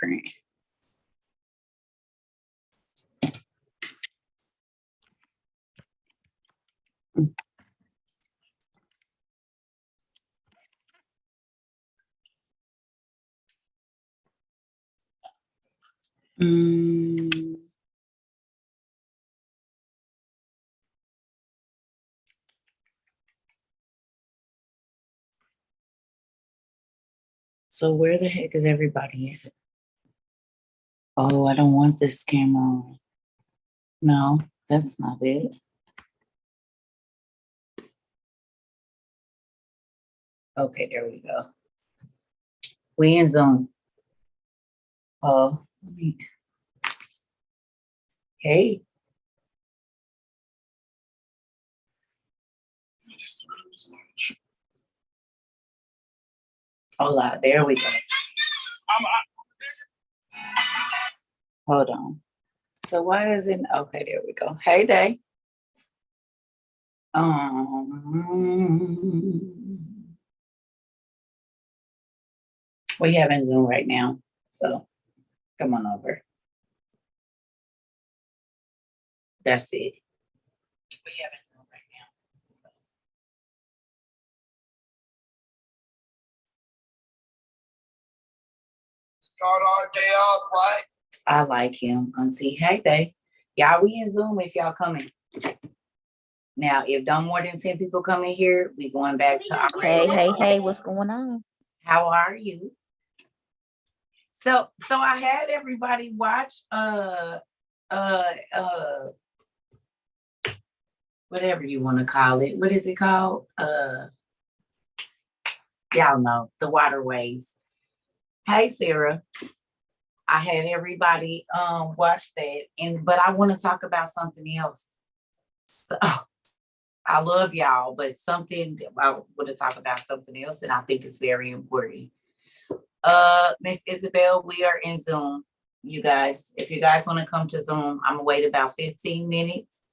different. So where the heck is everybody at? Oh, I don't want this camera on. No, that's not it. Okay, there we go. We in Zoom. Oh, hey. Hola, there we go. Hold on. So why is it? Okay, there we go. Hey, Day. We having Zoom right now, so come on over. That's it. We having Zoom right now. Start our day off right. I like him. Auntie, hey, Day. Y'all, we in Zoom if y'all coming. Now, if no more than 10 people come in here, we going back to our Hey, what's going on? How are you? So I had everybody watch whatever you want to call it. What is it called? Y'all know, the waterways. Hey, Sarah. I had everybody watch that, but I want to talk about something else. So I love y'all, but I want to talk about something else, and I think it's very important. Miss Isabel, we are in Zoom. You guys, if you guys want to come to Zoom, I'm gonna wait about 15 minutes.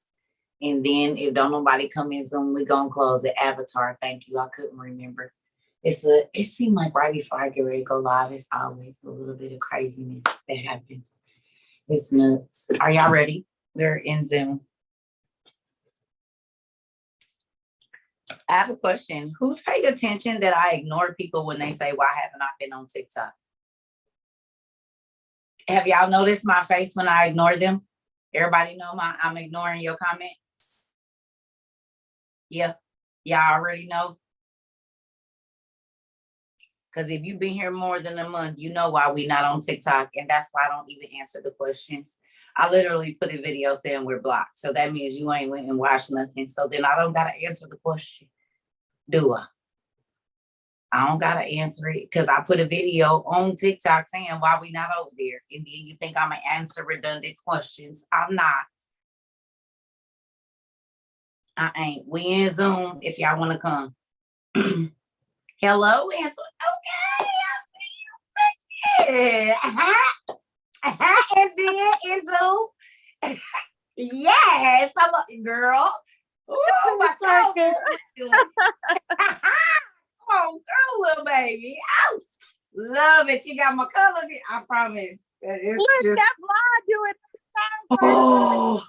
And then if don't nobody come in Zoom, we're gonna close the avatar. Thank you. I couldn't remember. It seemed like right before I get ready to go live, it's always a little bit of craziness that happens. It's nuts. Are y'all ready? We're in Zoom. I have a question. Who's paid attention that I ignore people when they say, why haven't I been on TikTok? Have y'all noticed my face when I ignore them? Everybody know I'm ignoring your comment? Yeah, y'all already know. Because if you've been here more than a month, you know why we not on TikTok. And that's why I don't even answer the questions. I literally put a video saying we're blocked. So that means you ain't went and watched nothing. So then I don't got to answer the question. Do I? I don't got to answer it because I put a video on TikTok saying why we not over there. And then you think I'm going to answer redundant questions. I'm not. I ain't. We in Zoom if y'all want to come. Hello, Ansel. Okay, I see you. And then in Zoom. Yes, I love you, girl. Oh, my God. Come on, girl, little baby. Ouch. Love it. You got my colors here. I promise. It's just that blind doing. Oh,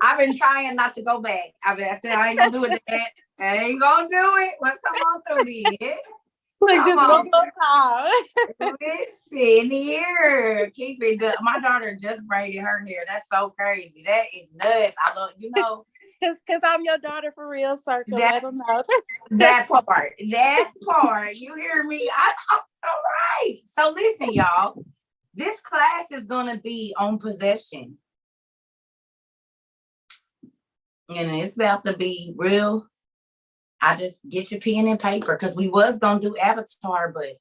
I've been trying not to go back. I said I ain't gonna do it. That I ain't gonna do it. Well, come on through then. Just one more time. Listen here. Keep it done. My daughter just braided her hair. That's so crazy. That is nuts. I love, Because I'm your daughter for real, Cerca. Let them know. That part. You hear me? All right. So listen, y'all. This class is gonna be on possession. And it's about to be real. I just get your pen and paper because we was gonna do avatar, but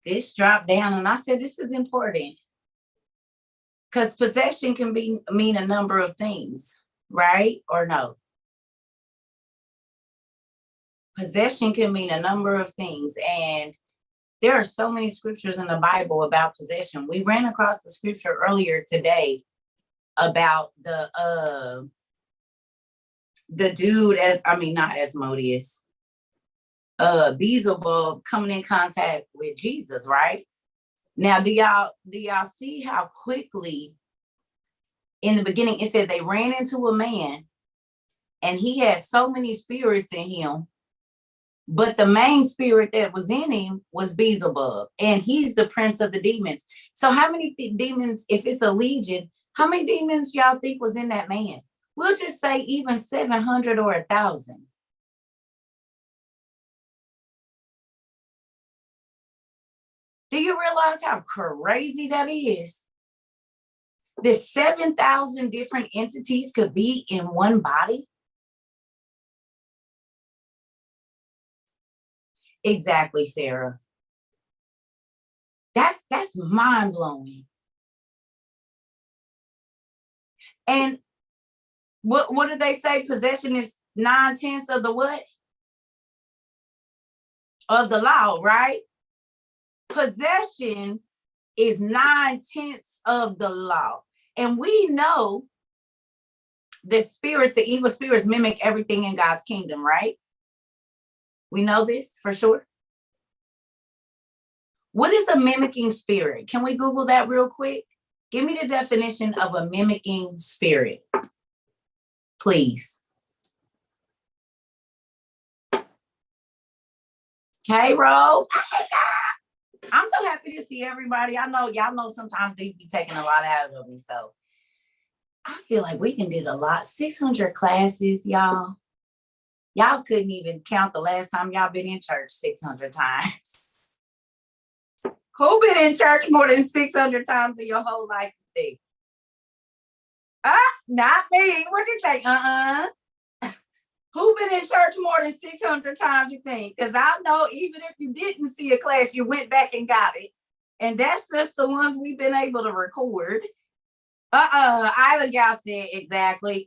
this dropped down, and I said this is important because possession can mean a number of things, right? Or no? Possession can mean a number of things, and there are so many scriptures in the Bible about possession. We ran across the scripture earlier today about the dude not Asmodeus, Beelzebub coming in contact with Jesus, right? Now, do y'all see how quickly in the beginning it said they ran into a man and he had so many spirits in him, but the main spirit that was in him was Beelzebub, and he's the prince of the demons. So how many demons, if it's a legion, how many demons y'all think was in that man? We'll just say even 700 or 1,000. Do you realize how crazy that is? That 7,000 different entities could be in one body? Exactly, Sarah. That's mind-blowing. And what do they say? Possession is 9/10 of the what? Of the law, right? Possession is 9/10 of the law. And we know the spirits, the evil spirits mimic everything in God's kingdom, right? We know this for sure. What is a mimicking spirit? Can we Google that real quick? Give me the definition of a mimicking spirit, please. K-Roll. I'm so happy to see everybody. I know y'all know sometimes these be taking a lot out of me. So I feel like we can did a lot. 600 classes, y'all. Y'all couldn't even count the last time y'all been in church 600 times. Who been in church more than 600 times in your whole life? Not me. What'd you say? Who been in church more than 600 times, you think? Because I know even if you didn't see a class, you went back and got it. And that's just the ones we've been able to record. Island y'all said exactly.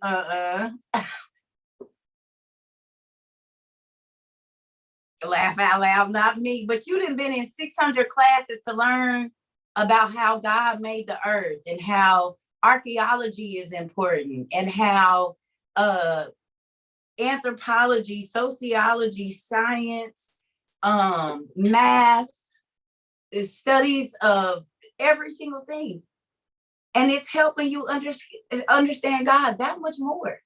Laugh out loud, not me. But you done been in 600 classes to learn about how God made the earth and how archaeology is important and how anthropology, sociology, science, math, studies of every single thing. And it's helping you understand God that much more.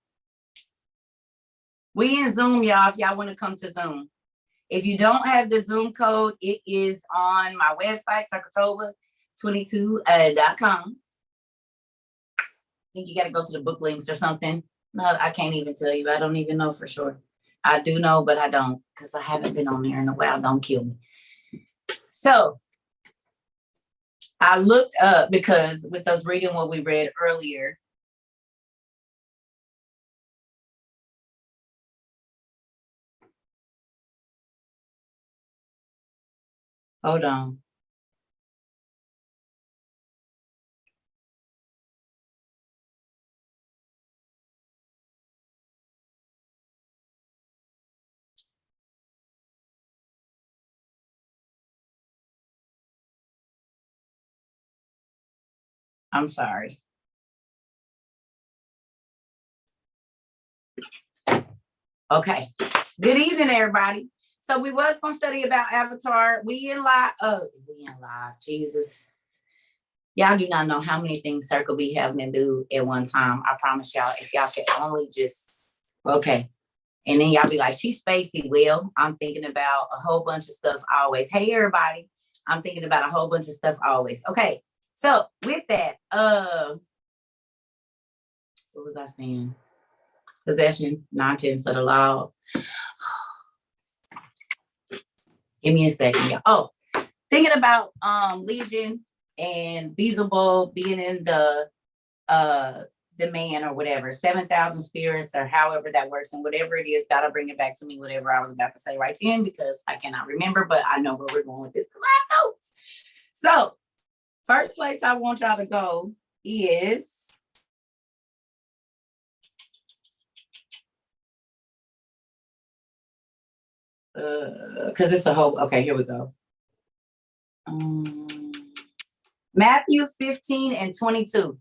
We in Zoom, y'all, if y'all want to come to Zoom. If you don't have the Zoom code, it is on my website, cercatrova22.com. I think you got to go to the book links or something. No, I can't even tell you. I don't even know for sure. I do know, but I don't, because I haven't been on there in a while. Don't kill me. So I looked up, because with us reading what we read earlier, hold on. I'm sorry. Okay. Good evening, everybody. So we was gonna study about Avatar. We in live. Jesus. Y'all do not know how many things Circle be having to do at one time. I promise y'all, if y'all could only just, okay. And then y'all be like, she's spacey. Well, I'm thinking about a whole bunch of stuff always. Hey, everybody. I'm thinking about a whole bunch of stuff always. Okay. So with that, what was I saying? Possession, 9/10 of the law. Give me a second, y'all. Oh, thinking about Legion and Beelzebub being in the man or whatever, 7,000 spirits or however that works, and whatever it is, that'll bring it back to me, whatever I was about to say right then, because I cannot remember, but I know where we're going with this because I have notes. So first place I want y'all to go is because it's a whole, okay, here we go. Matthew 15 and 22.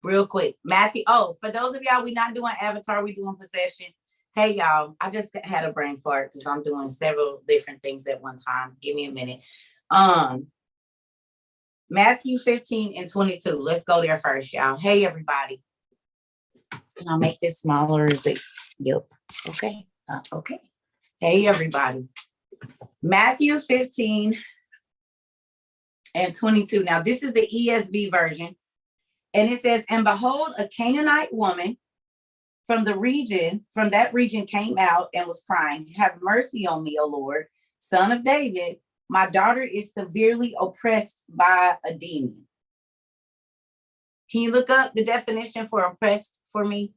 Real quick. Matthew, for those of y'all, we're not doing Avatar, we're doing Possession. Hey, y'all, I just had a brain fart because I'm doing several different things at one time. Give me a minute. Matthew 15 and 22. Let's go there first, y'all. Hey, everybody. Can I make this smaller? Is it? Yep. Okay. Okay. Hey, everybody. Matthew 15 and 22. Now, this is the ESV version. And it says, and behold, a Canaanite woman from that region came out and was crying, have mercy on me, O Lord, son of David. My daughter is severely oppressed by a demon. Can you look up the definition for oppressed for me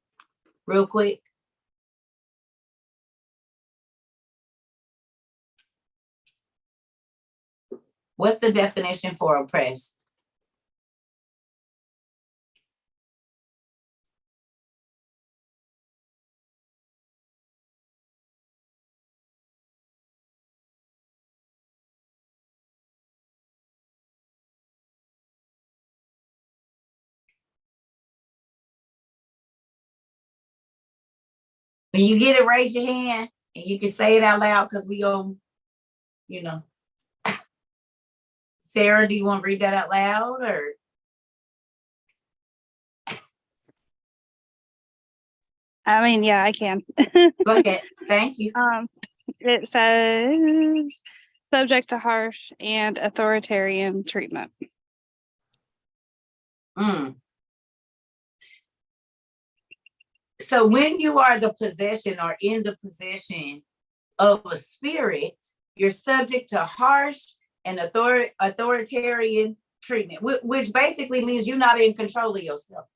real quick? What's the definition for oppressed? When you get it, raise your hand and you can say it out loud because we go, you know. Sarah, do you want to read that out loud or? I mean, yeah, I can. Go ahead. Thank you. It says subject to harsh and authoritarian treatment. So when you are the possession or in the possession of a spirit, you're subject to harsh and authoritarian treatment, which basically means you're not in control of yourself.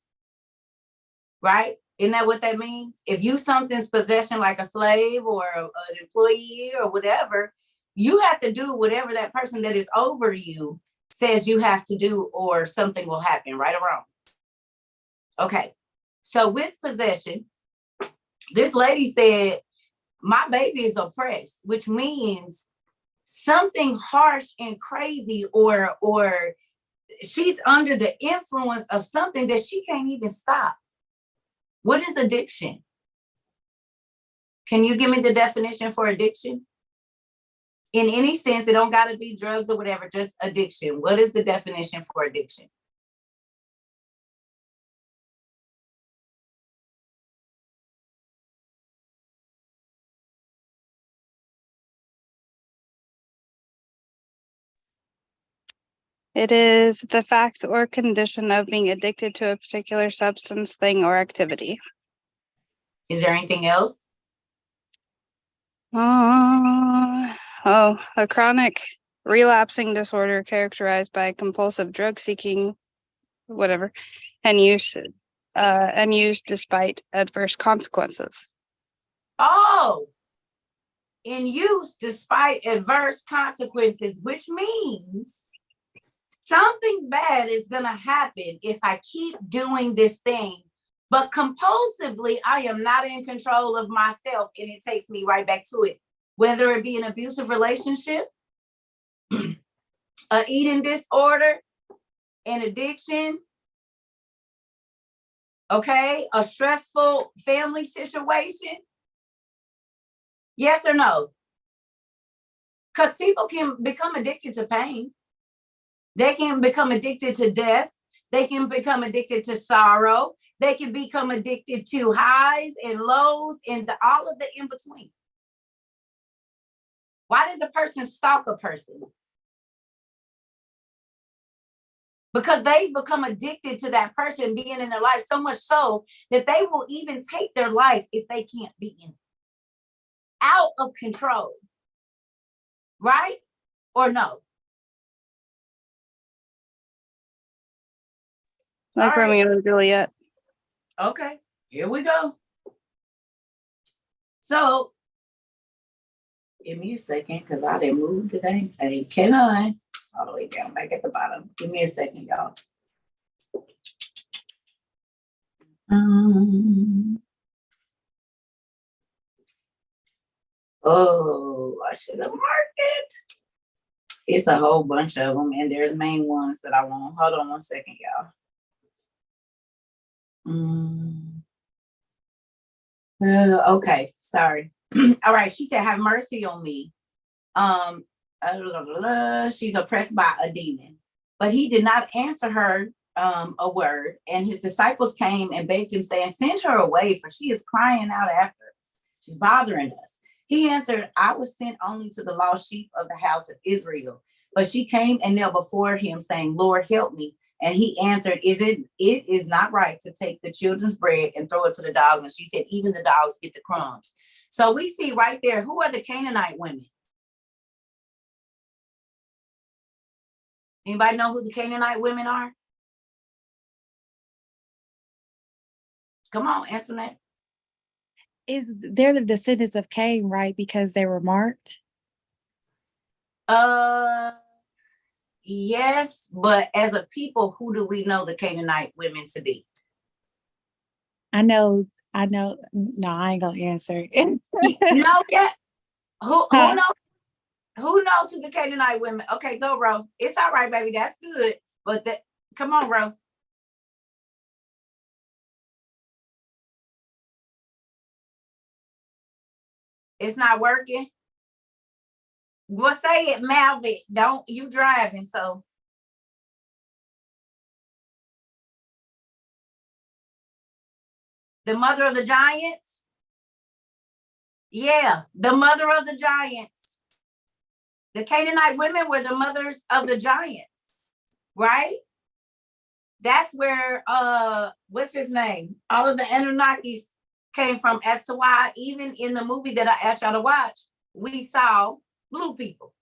Right? Isn't that what that means? If you something's possession like a slave or an employee or whatever, you have to do whatever that person that is over you says you have to do, or something will happen, right or wrong. Okay. So with possession, this lady said, my baby is oppressed, which means something harsh and crazy, or she's under the influence of something that she can't even stop. What is addiction? Can you give me the definition for addiction? In any sense, it don't got to be drugs or whatever, just addiction. What is the definition for addiction? It is the fact or condition of being addicted to a particular substance, thing, or activity. Is there anything else? A chronic relapsing disorder characterized by compulsive drug seeking, whatever, and use despite adverse consequences. Oh, in use despite adverse consequences, which means something bad is going to happen if I keep doing this thing. But compulsively, I am not in control of myself, and it takes me right back to it. Whether it be an abusive relationship, an eating disorder, an addiction, okay, a stressful family situation. Yes or no? Because people can become addicted to pain. They can become addicted to death. They can become addicted to sorrow. They can become addicted to highs and lows and all of the in between. Why does a person stalk a person? Because they've become addicted to that person being in their life, so much so that they will even take their life if they can't be in it. Out of control. Right? Or no? Like All right. Romeo and Juliet. Okay, here we go. So, give me a second, because I didn't move the dang thing. Can I? It's all the way down back at the bottom. Give me a second, y'all. Oh, I should have marked it. It's a whole bunch of them, and there's main ones that I want. Hold on one second, y'all. Okay, sorry. All right, she said, have mercy on me. She's oppressed by a demon. But he did not answer her a word. And his disciples came and begged him, saying, send her away, for she is crying out after us. She's bothering us. He answered, I was sent only to the lost sheep of the house of Israel. But she came and knelt before him, saying, Lord, help me. And he answered, it is not right to take the children's bread and throw it to the dogs. And she said, even the dogs get the crumbs. So we see right there, who are the Canaanite women? Anybody know who the Canaanite women are? Come on, answer that. They're the descendants of Cain, right? Because they were marked. Yes, but as a people, who do we know the Canaanite women to be? I know. No, I ain't gonna answer. No, yeah. Who Huh? knows? Who knows who the Canaanite women? Okay, go, Ro. It's all right, baby. That's good. But come on, Ro. It's not working. Well, say it, Malvin. Don't you driving? So the mother of the giants. Yeah, the mother of the giants. The Canaanite women were the mothers of the giants, right? That's where what's his name? All of the Anunnakis came from, as to why even in the movie that I asked y'all to watch, we saw blue people,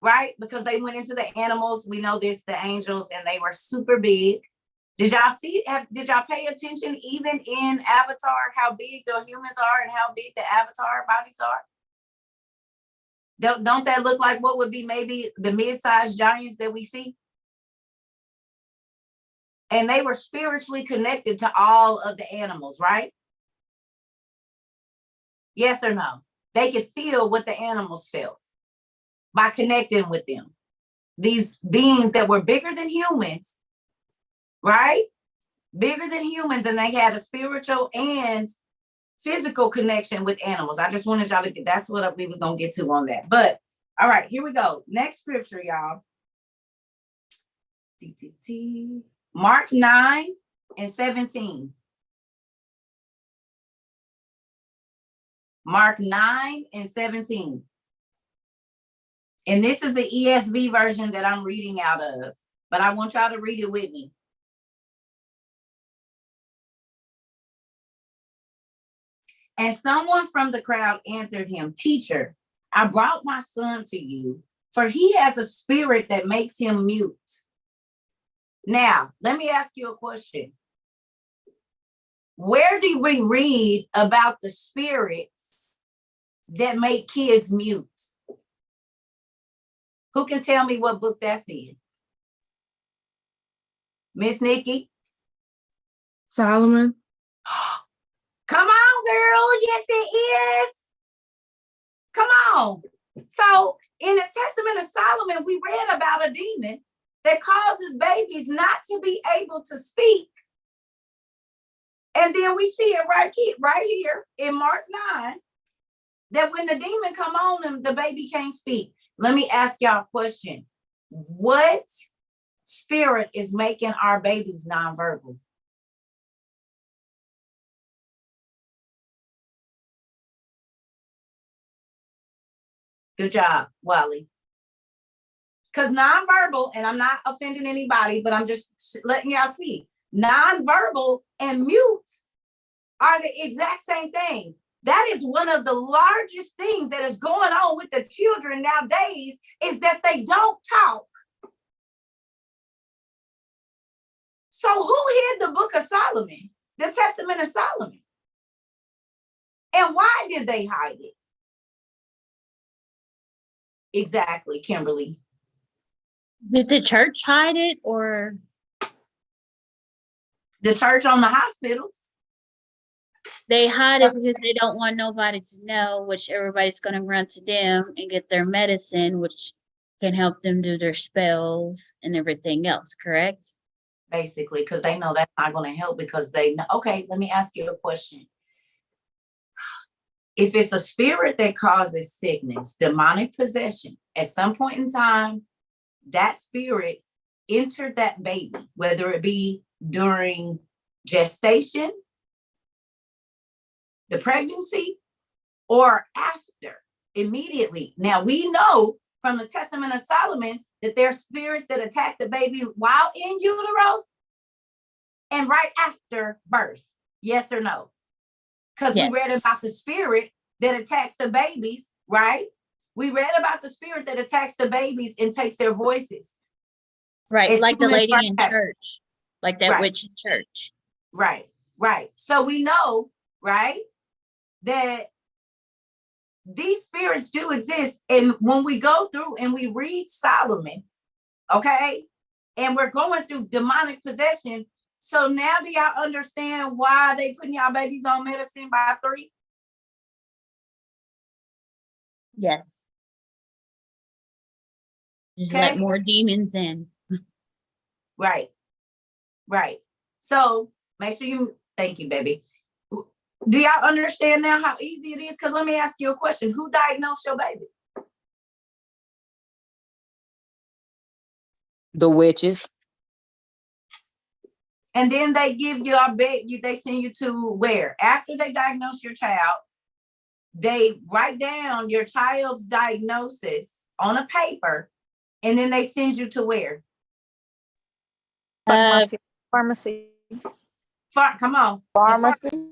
right? Because they went into the animals. We know this, the angels, and they were super big. Did y'all did y'all pay attention even in Avatar, how big the humans are and how big the Avatar bodies are? Don't that look like what would be maybe the mid-sized giants that we see? And they were spiritually connected to all of the animals, right? Yes or no? They could feel what the animals felt by connecting with them. These beings that were bigger than humans, right? Bigger than humans, and they had a spiritual and physical connection with animals. I just wanted y'all to get, that's what we was gonna get to on that. But all right, here we go. Next scripture, y'all. Mark 9:17. Mark 9:17. And this is the ESV version that I'm reading out of, but I want y'all to read it with me. And someone from the crowd answered him, Teacher, I brought my son to you, for he has a spirit that makes him mute. Now, let me ask you a question. Where do we read about the spirits that make kids mute? Who can tell me what book that's in? Miss Nikki? Solomon. Come on, girl. Yes, it is. Come on. So in the Testament of Solomon, we read about a demon that causes babies not to be able to speak. And then we see it right here in Mark 9, that when the demon come on them, the baby can't speak. Let me ask y'all a question. What spirit is making our babies nonverbal? Good job, Wally. Because nonverbal, and I'm not offending anybody, but I'm just letting y'all see, nonverbal and mute are the exact same thing. That is one of the largest things that is going on with the children nowadays, is that they don't talk. So who hid the book of Solomon, the Testament of Solomon? And why did they hide it? Exactly, Kimberly. Did the church hide it, or The church on the hospitals? they hide it because they don't want nobody to know, which everybody's going to run to them and get their medicine, which can help them do their spells and everything else, correct? Basically, because they know that's not going to help, because they know. Okay, let me ask you a question. If it's a spirit that causes sickness, demonic possession, at some point in time, that spirit entered that baby, whether it be during gestation, the pregnancy, or after, immediately. Now we know from the Testament of Solomon that there's spirits that attack the baby while in utero and right after birth. Yes or no? Because we read Yes. about the spirit that attacks the babies, right? We read about the spirit that attacks the babies and takes their voices. Right, As like the soon as lady birth in happens. church, like that Right. witch in church. Right, right. So we know, right, that these spirits do exist. And when we go through and we read Solomon, okay, and we're going through demonic possession. So now do y'all understand why they putting y'all babies on medicine by 3? Yes. Just Okay. let more demons in. Right, right. So make sure you, thank you, baby. Do y'all understand now how easy it is? Because let me ask you a question. Who diagnosed your baby? The witches. And then they give you, I bet you, they send you to where? After they diagnose your child, they write down your child's diagnosis on a paper, and then they send you to where? Pharmacy. Come on. Pharmacy.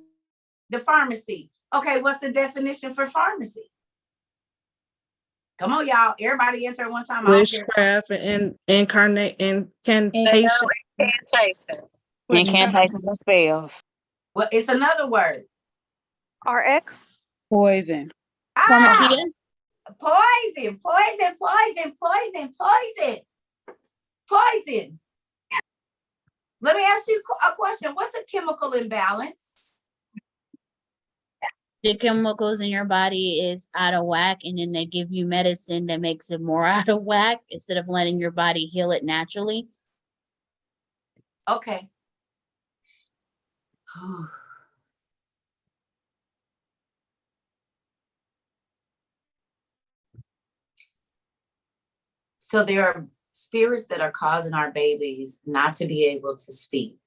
The pharmacy. Okay, what's the definition for pharmacy? Come on, y'all. Everybody answer at one time. I don't care. Witchcraft and incantation. Incantations and spells. Well, it's another word. RX. Poison. Pharmacia? Poison, poison, poison, poison, poison, poison. Let me ask you a question. What's a chemical imbalance? The chemicals in your body is out of whack, and then they give you medicine that makes it more out of whack instead of letting your body heal it naturally. Okay. So there are spirits that are causing our babies not to be able to speak.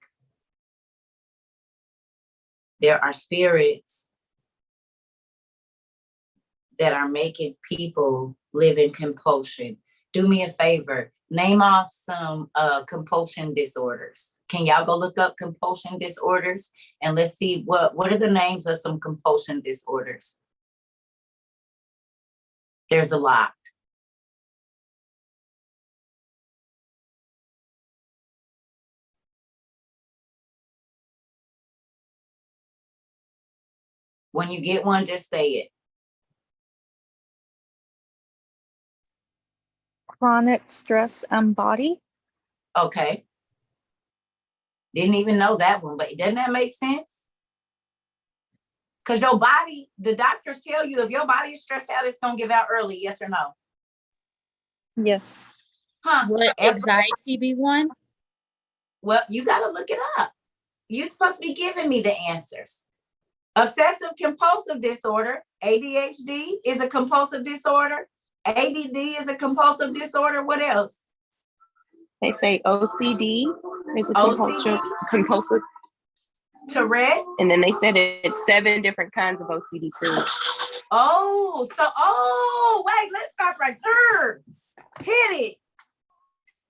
There are spirits that are making people live in compulsion. Do me a favor, name off some compulsion disorders. Can y'all go look up compulsion disorders and let's see what are the names of some compulsion disorders? There's a lot. When you get one, just say it. Chronic stress and body. Okay. Didn't even know that one, but doesn't that make sense? Because your body, the doctors tell you if your body is stressed out, it's going to give out early. Yes or no? Yes. Huh? Would anxiety be one? Well, you got to look it up. You're supposed to be giving me the answers. Obsessive compulsive disorder, ADHD is a compulsive disorder. ADD is a compulsive disorder. What else? They say OCD is a OCD? compulsive. Tourette's? And then they said it's 7 different kinds of OCD too. Wait, let's stop right there. Hit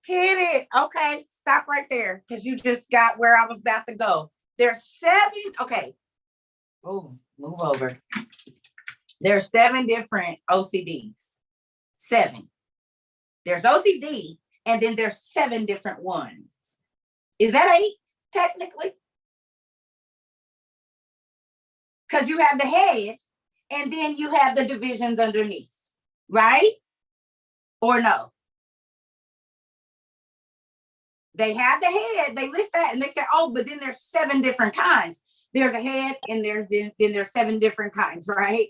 it. Okay, stop right there because you just got where I was about to go. There's 7. Okay. Oh, move over. There's 7 different OCDs. 7. There's OCD, and then there's 7 different ones. Is that 8 technically? Because you have the head, and then you have the divisions underneath, right? Or no? They have the head, they list that, and they say, oh, but then there's 7 different kinds. There's a head, and then there's 7 different kinds, right?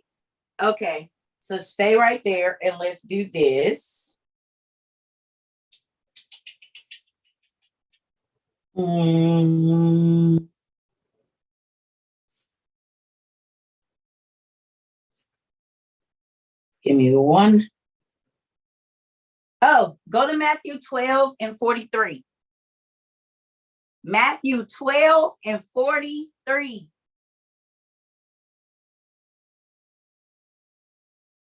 Okay, so stay right there, and let's do this. Give me one. Oh, go to Matthew 12 and 43. Matthew 12 and 43.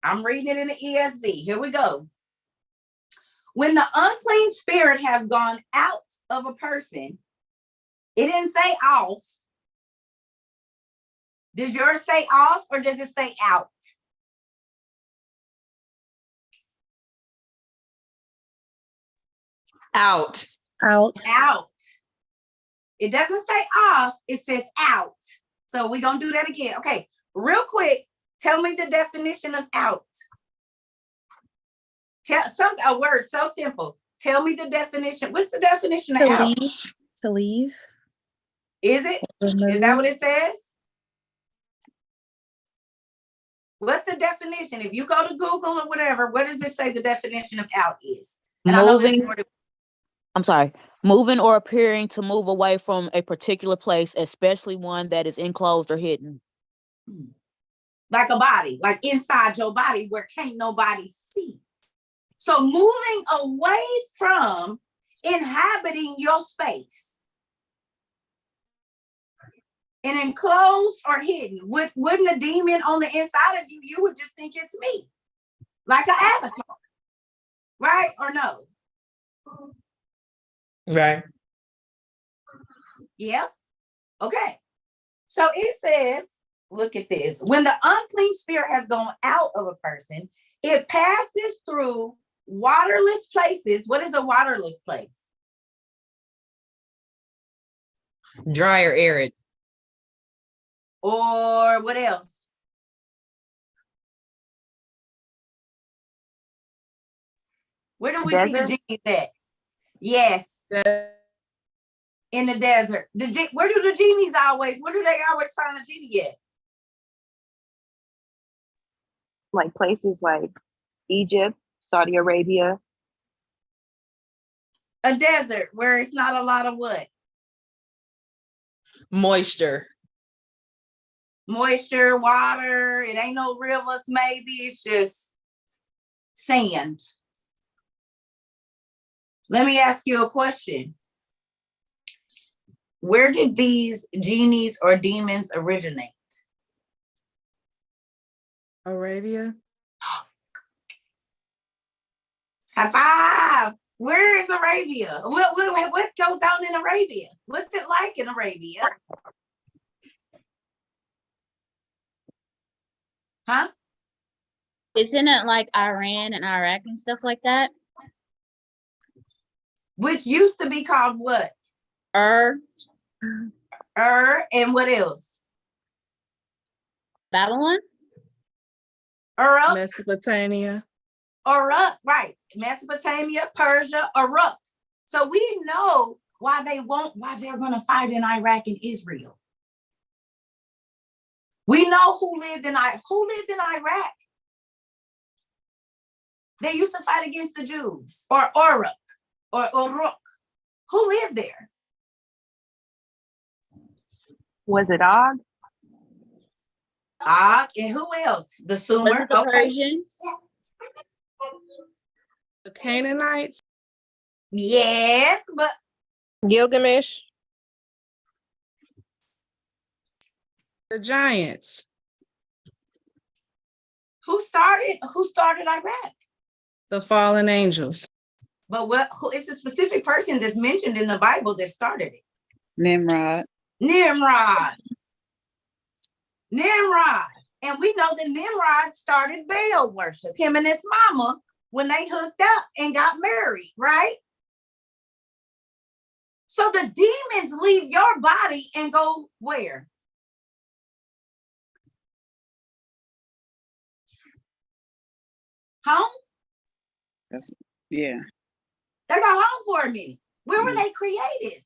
I'm reading it in the ESV. Here we go. When the unclean spirit has gone out of a person, it didn't say off. Does yours say off or does it say out? Out. Out. Out. It doesn't say off, it says out. So we're going to do that again. Okay, real quick, tell me the definition of out. A word so simple. Tell me the definition. What's the definition of To out? leave. To leave. Is it? Is Remove. that what it says? What's the definition? If you go to Google or whatever, what does it say the definition of out is? And I know there's Moving, more to- I'm sorry, moving or appearing to move away from a particular place, especially one that is enclosed or hidden. like a body, like inside your body where can't nobody see. So moving away from inhabiting your space and enclosed or hidden. Wouldn't a demon on the inside of you, you would just think it's me, like an avatar, right? Or no? Right. Yeah. Okay. So it says, look at this. When the unclean spirit has gone out of a person, it passes through waterless places. What is a waterless place? Dry or arid. Or what else? Where do we see the genies at? Yes. In the desert. Where do the genies where do they always find a genie at? Like places like Egypt, Saudi Arabia. A desert where it's not a lot of what? Moisture. Moisture, water. It ain't no rivers, maybe. It's just sand. Let me ask you a question. Where did these genies or demons originate? Arabia. High five. Where is Arabia? What goes on in Arabia? What's it like in Arabia? Huh? Isn't it like Iran and Iraq and stuff like that? Which used to be called what? Or And what else? Babylon? Uruk, Mesopotamia. right. Mesopotamia, Persia, Uruk. So we know why they're gonna fight in Iraq and Israel. We know who lived in Iraq. They used to fight against the Jews, or Uruk, or Uruk. Who lived there? Was it Og? Og, and who else? The Was Sumer. it the Okay. Persians? The Canaanites. Yes, but Gilgamesh. The giants. who started Iraq? The fallen angels. But it's a specific person that's mentioned in the Bible that started it. Nimrod. Nimrod. And we know that Nimrod started Baal worship, him and his mama, when they hooked up and got married, right? So the demons leave your body and go where? Home? Yeah. They go home for a minute. Where were they created?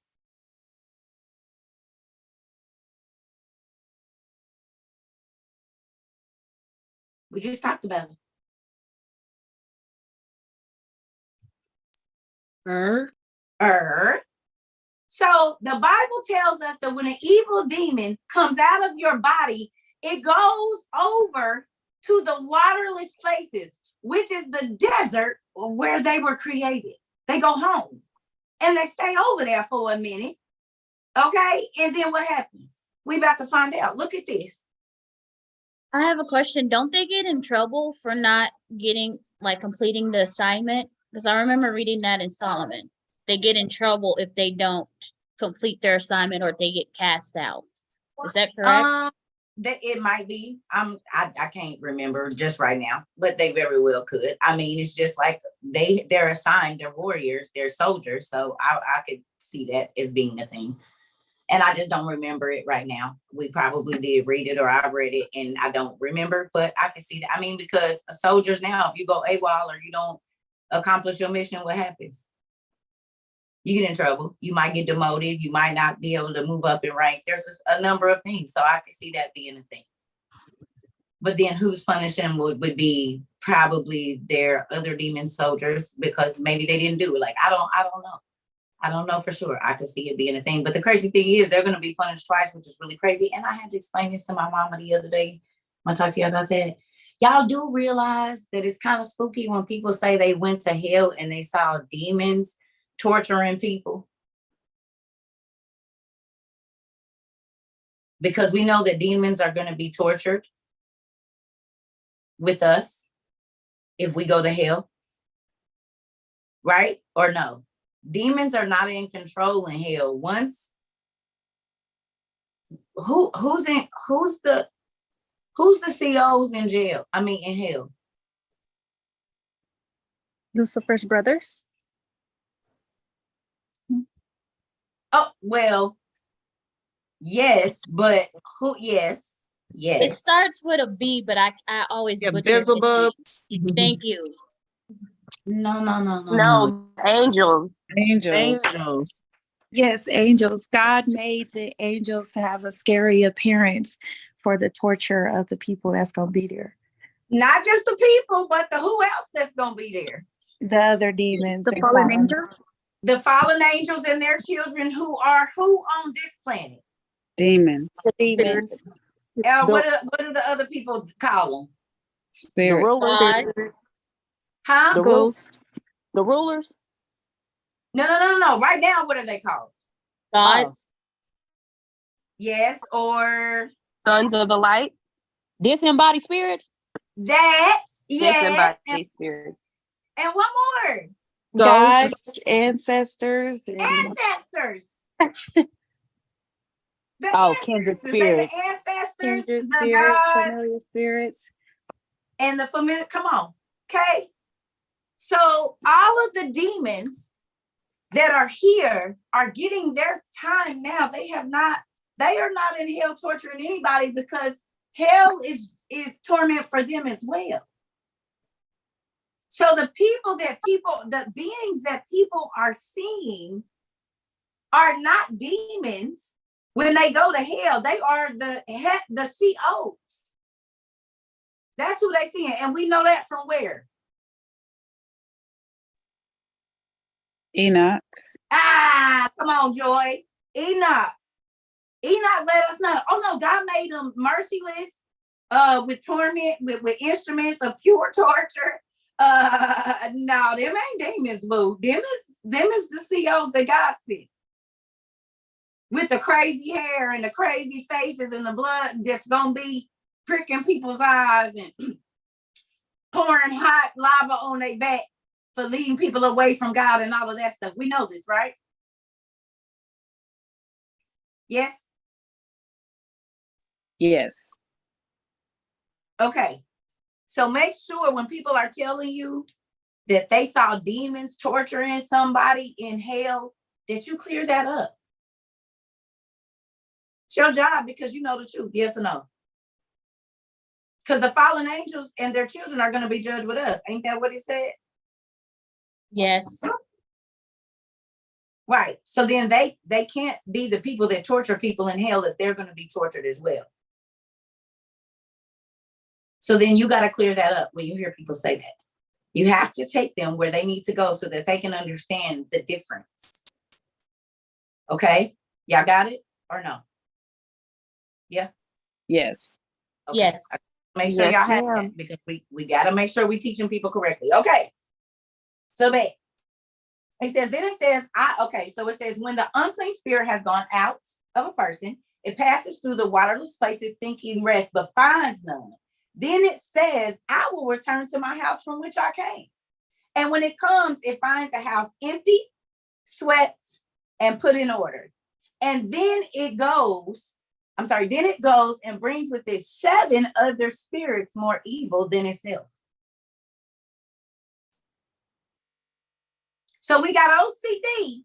We just talked about it. So the Bible tells us that when an evil demon comes out of your body, it goes over to the waterless places. which is the desert where they were created. They go home and they stay over there for a minute. Okay. And then what happens? We about to find out. Look at this. I have a question. Don't they get in trouble for not completing the assignment? Because I remember reading that in Solomon. They get in trouble if they don't complete their assignment or if they get cast out. Is that correct? That it might be. I can't remember just right now, but they very well could. I mean, it's just like they're assigned, they're warriors, they're soldiers. So I could see that as being a thing. And I just don't remember it right now. We probably did read it or I've read it and I don't remember, but I can see that. I mean, because soldiers now, if you go AWOL or you don't accomplish your mission, what happens? You get in trouble. You might get demoted. You might not be able to move up in rank. There's a number of things. So I can see that being a thing. But then who's punishing would be probably their other demon soldiers because maybe they didn't do it. Like, I don't know. I don't know for sure. I could see it being a thing. But the crazy thing is they're going to be punished twice, which is really crazy. And I had to explain this to my mama the other day. I'm going to talk to you about that. Y'all do realize that it's kind of spooky when people say they went to hell and they saw demons torturing people? Because we know that demons are going to be tortured with us if we go to hell. Right? Or no? Demons are not in control in hell. Once who's the COs in jail? I mean in hell. Lucifer's brothers. Oh, well, yes, but who? Yes. It starts with a B, but I always butcher it. Beelzebub. Thank you. No, angels. Angels. Yes, angels. God made the angels to have a scary appearance for the torture of the people that's going to be there. Not just the people, but the who else that's going to be there? The other demons. The fallen angels. The fallen angels and their children who are who on this planet? Demons. The demons. What do the other people call them? The Spirit. rulers. Gods. Huh? The Ghost. The rulers. No. Right now, what are they called? Gods. Yes, or Sons of the light. Disembodied spirits. that. Yes. Disembodied spirits. And one more. God's ancestors. Ancestors. Kindred They spirits. the ancestors, Kindred the spirits, gods, familiar spirits. and the familiar. Come on. Okay. So all of the demons that are here are getting their time now. They are not in hell torturing anybody because hell is torment for them as well. So the beings that people are seeing are not demons when they go to hell. They are the COs. That's who they seeing. And we know that from where? Enoch. Come on, Joy. Enoch let us know. Oh no, God made them merciless, with torment, with instruments of pure torture. No, them ain't demons, boo. Them is the COs that God sent. With the crazy hair and the crazy faces and the blood that's gonna be pricking people's eyes and pouring hot lava on their back for leading people away from God and all of that stuff. We know this, right? Yes? Yes. Okay. So make sure when people are telling you that they saw demons torturing somebody in hell, that you clear that up. It's your job because you know the truth. Yes or no? Because the fallen angels and their children are going to be judged with us. Ain't that what he said? Yes. Right. So then they can't be the people that torture people in hell if they're going to be tortured as well. So then you got to clear that up when you hear people say that. You have to take them where they need to go so that they can understand the difference. Okay? Y'all got it or no? Yeah? Yes. Okay. Yes. Make sure Yes, y'all have ma'am. that because we got to make sure we teaching people correctly. Okay. So we got to make sure we teaching people correctly. Okay. So babe, it says, so it says, when the unclean spirit has gone out of a person, it passes through the waterless places, seeking rest, but finds none. Then it says, I will return to my house from which I came. And when it comes, it finds the house empty, swept, and put in order. And then it goes and brings with it 7 other spirits more evil than itself. So we got OCD,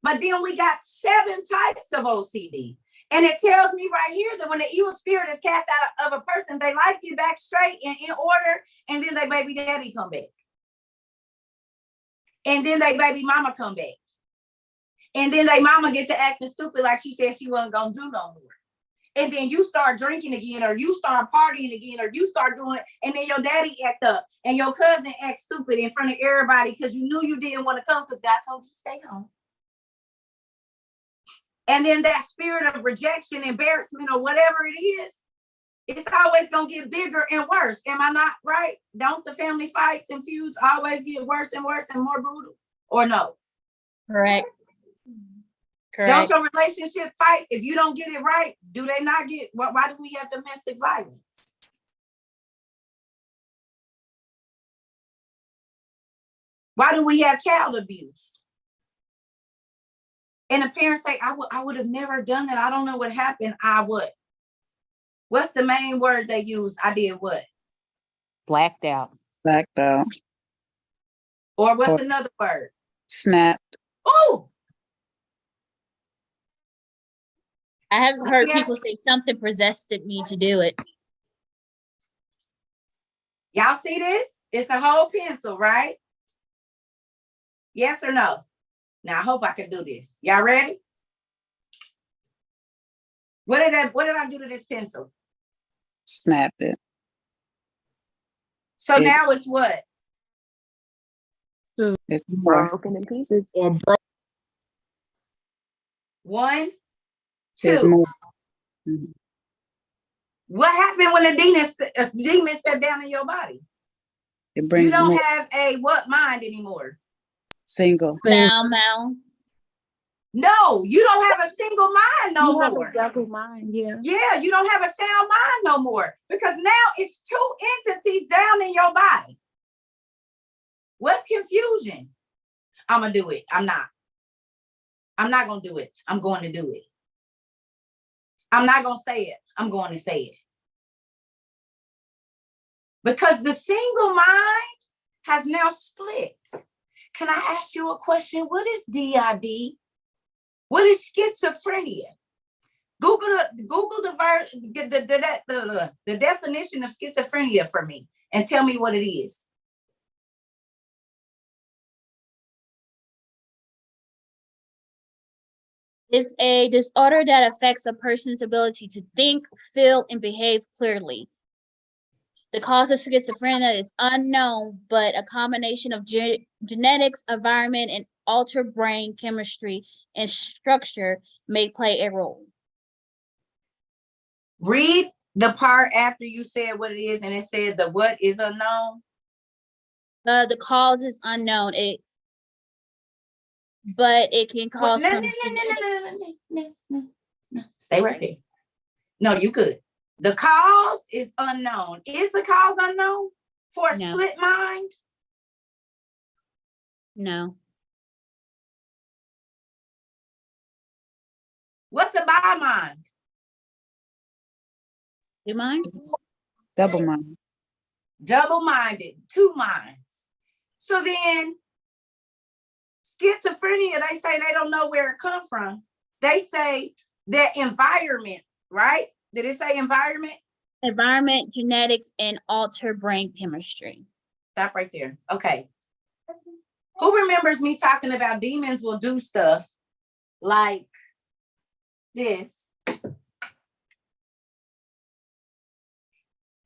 but then we got 7 types of OCD. And it tells me right here that when the evil spirit is cast out of a person, they life get back straight and in order, and then their baby daddy come back. And then their baby mama come back. And then their mama get to acting stupid like she said she wasn't gonna do no more. And then you start drinking again, or you start partying again, or you start doing, and then your daddy act up, and your cousin act stupid in front of everybody because you knew you didn't want to come because God told you to stay home. And then that spirit of rejection, embarrassment, or whatever it is, it's always gonna get bigger and worse. Am I not right? Don't the family fights and feuds always get worse and worse and more brutal? Or no? Correct. Don't Correct. your relationship fights, if you don't get it right, do they not get, why do we have domestic violence? Why do we have child abuse? And the parents say, I would have never done that. I don't know what happened. I would. What's the main word they use? I did what? Blacked out. Blacked out. Or what's Or another word? snapped. Oh, I have heard Yes. people say something possessed me to do it. Y'all see this? It's a whole pencil, right? Yes or no? Now I hope I can do this. Y'all ready? What did I do to this pencil? Snapped it. So It- now it's what? It's more. Broken in pieces. Or broke. 1, It's 2. more. Mhm. What happened when a demon stepped down in your body? It You brings don't more. have a what mind anymore? Single. Mal. No, you don't have a single mind no You have more. a double mind, yeah. Yeah, you don't have a sound mind no more because now it's 2 entities down in your body. What's confusion? I'm gonna do it. I'm not gonna do it. I'm going to do it. I'm not gonna say it. I'm going to say it. Because the single mind has now split. Can I ask you a question? What is DID? What is schizophrenia? Google the definition of schizophrenia for me and tell me what it is. It's a disorder that affects a person's ability to think, feel, and behave clearly. The cause of schizophrenia is unknown, but a combination of genetics, environment, and altered brain chemistry and structure may play a role. Read the part after you said what it is, and it said the what is unknown. The cause is unknown. But it can cause No. Stay right there. No, you could. The cause is unknown. Is the cause unknown for a No. split mind? No. What's a bi mind? You mind? Double mind. Double-minded, 2 minds. So then schizophrenia, they say they don't know where it comes from. They say that environment, right? Did it say environment? Environment, genetics, and altered brain chemistry. Stop right there. Okay. Who remembers me talking about demons will do stuff like this?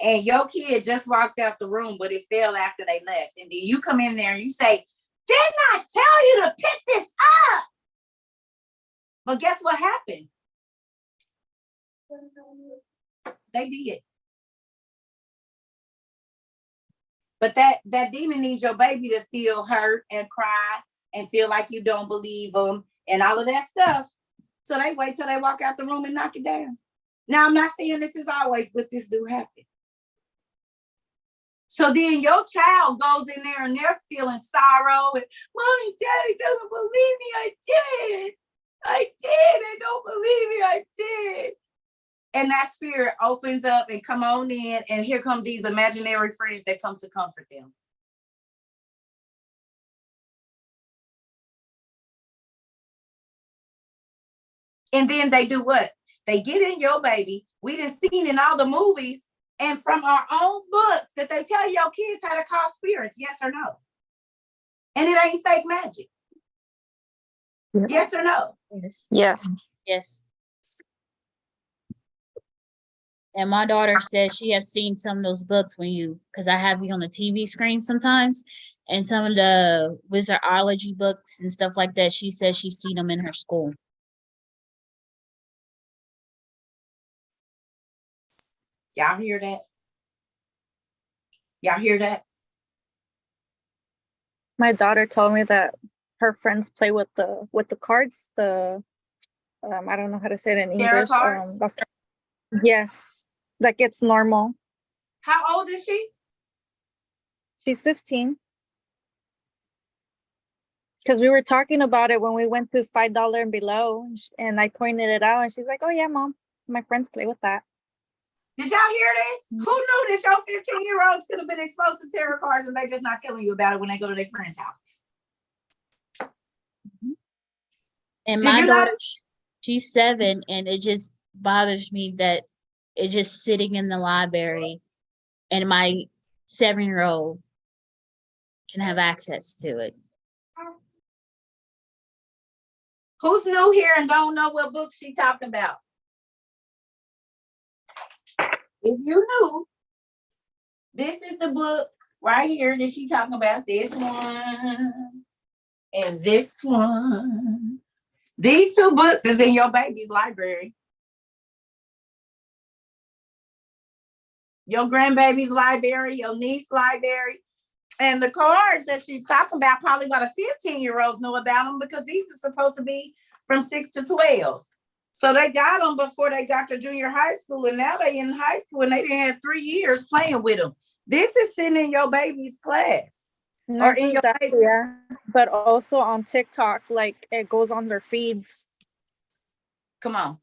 And your kid just walked out the room, but it fell after they left. And then you come in there and you say, didn't I tell you to pick this up? But guess what happened? They did. But that demon needs your baby to feel hurt and cry and feel like you don't believe them and all of that stuff. So they wait till they walk out the room and knock it down. Now, I'm not saying this is always, but this do happen. So then your child goes in there and they're feeling sorrow and Mommy, Daddy doesn't believe me. I did. They don't believe me. I did. And that spirit opens up and come on in, and here come these imaginary friends that come to comfort them. And then they do what? They get in your baby. We done seen in all the movies and from our own books that they tell your kids how to call spirits, yes or no? And it ain't fake magic. Yes or no? Yes. Yes. Yes. And my daughter said she has seen some of those books because I have you on the TV screen sometimes, and some of the wizardology books and stuff like that. She says she's seen them in her school. Y'all hear that? Y'all hear that? My daughter told me that her friends play with the cards. The I don't know how to say it in Tarot English. cards? Yes, like it's normal. How old is she? She's 15. Because we were talking about it when we went to $5 and below, and I pointed it out, and she's like, "Oh yeah, Mom, my friends play with that." Did y'all hear this? Who knew that your 15-year-olds could have been exposed to tarot cards and they just not telling you about it when they go to their friend's house? And Did my you daughter, know? she's 7, and it just bothers me that it's just sitting in the library, and my 7-year-old can have access to it. Who's new here and don't know what book she talking about? If you knew, this is the book right here that she talking about. This one and this one. These 2 books is in your baby's library. Your grandbaby's library, your niece's library. And the cards that she's talking about, probably about a 15-year-olds know about them because these are supposed to be from 6 to 12. So they got them before they got to junior high school, and now they in high school and they didn't have 3 years playing with them. This is sitting in your baby's class. Not in just your that, baby. yeah, but also on TikTok, like it goes on their feeds. Come on.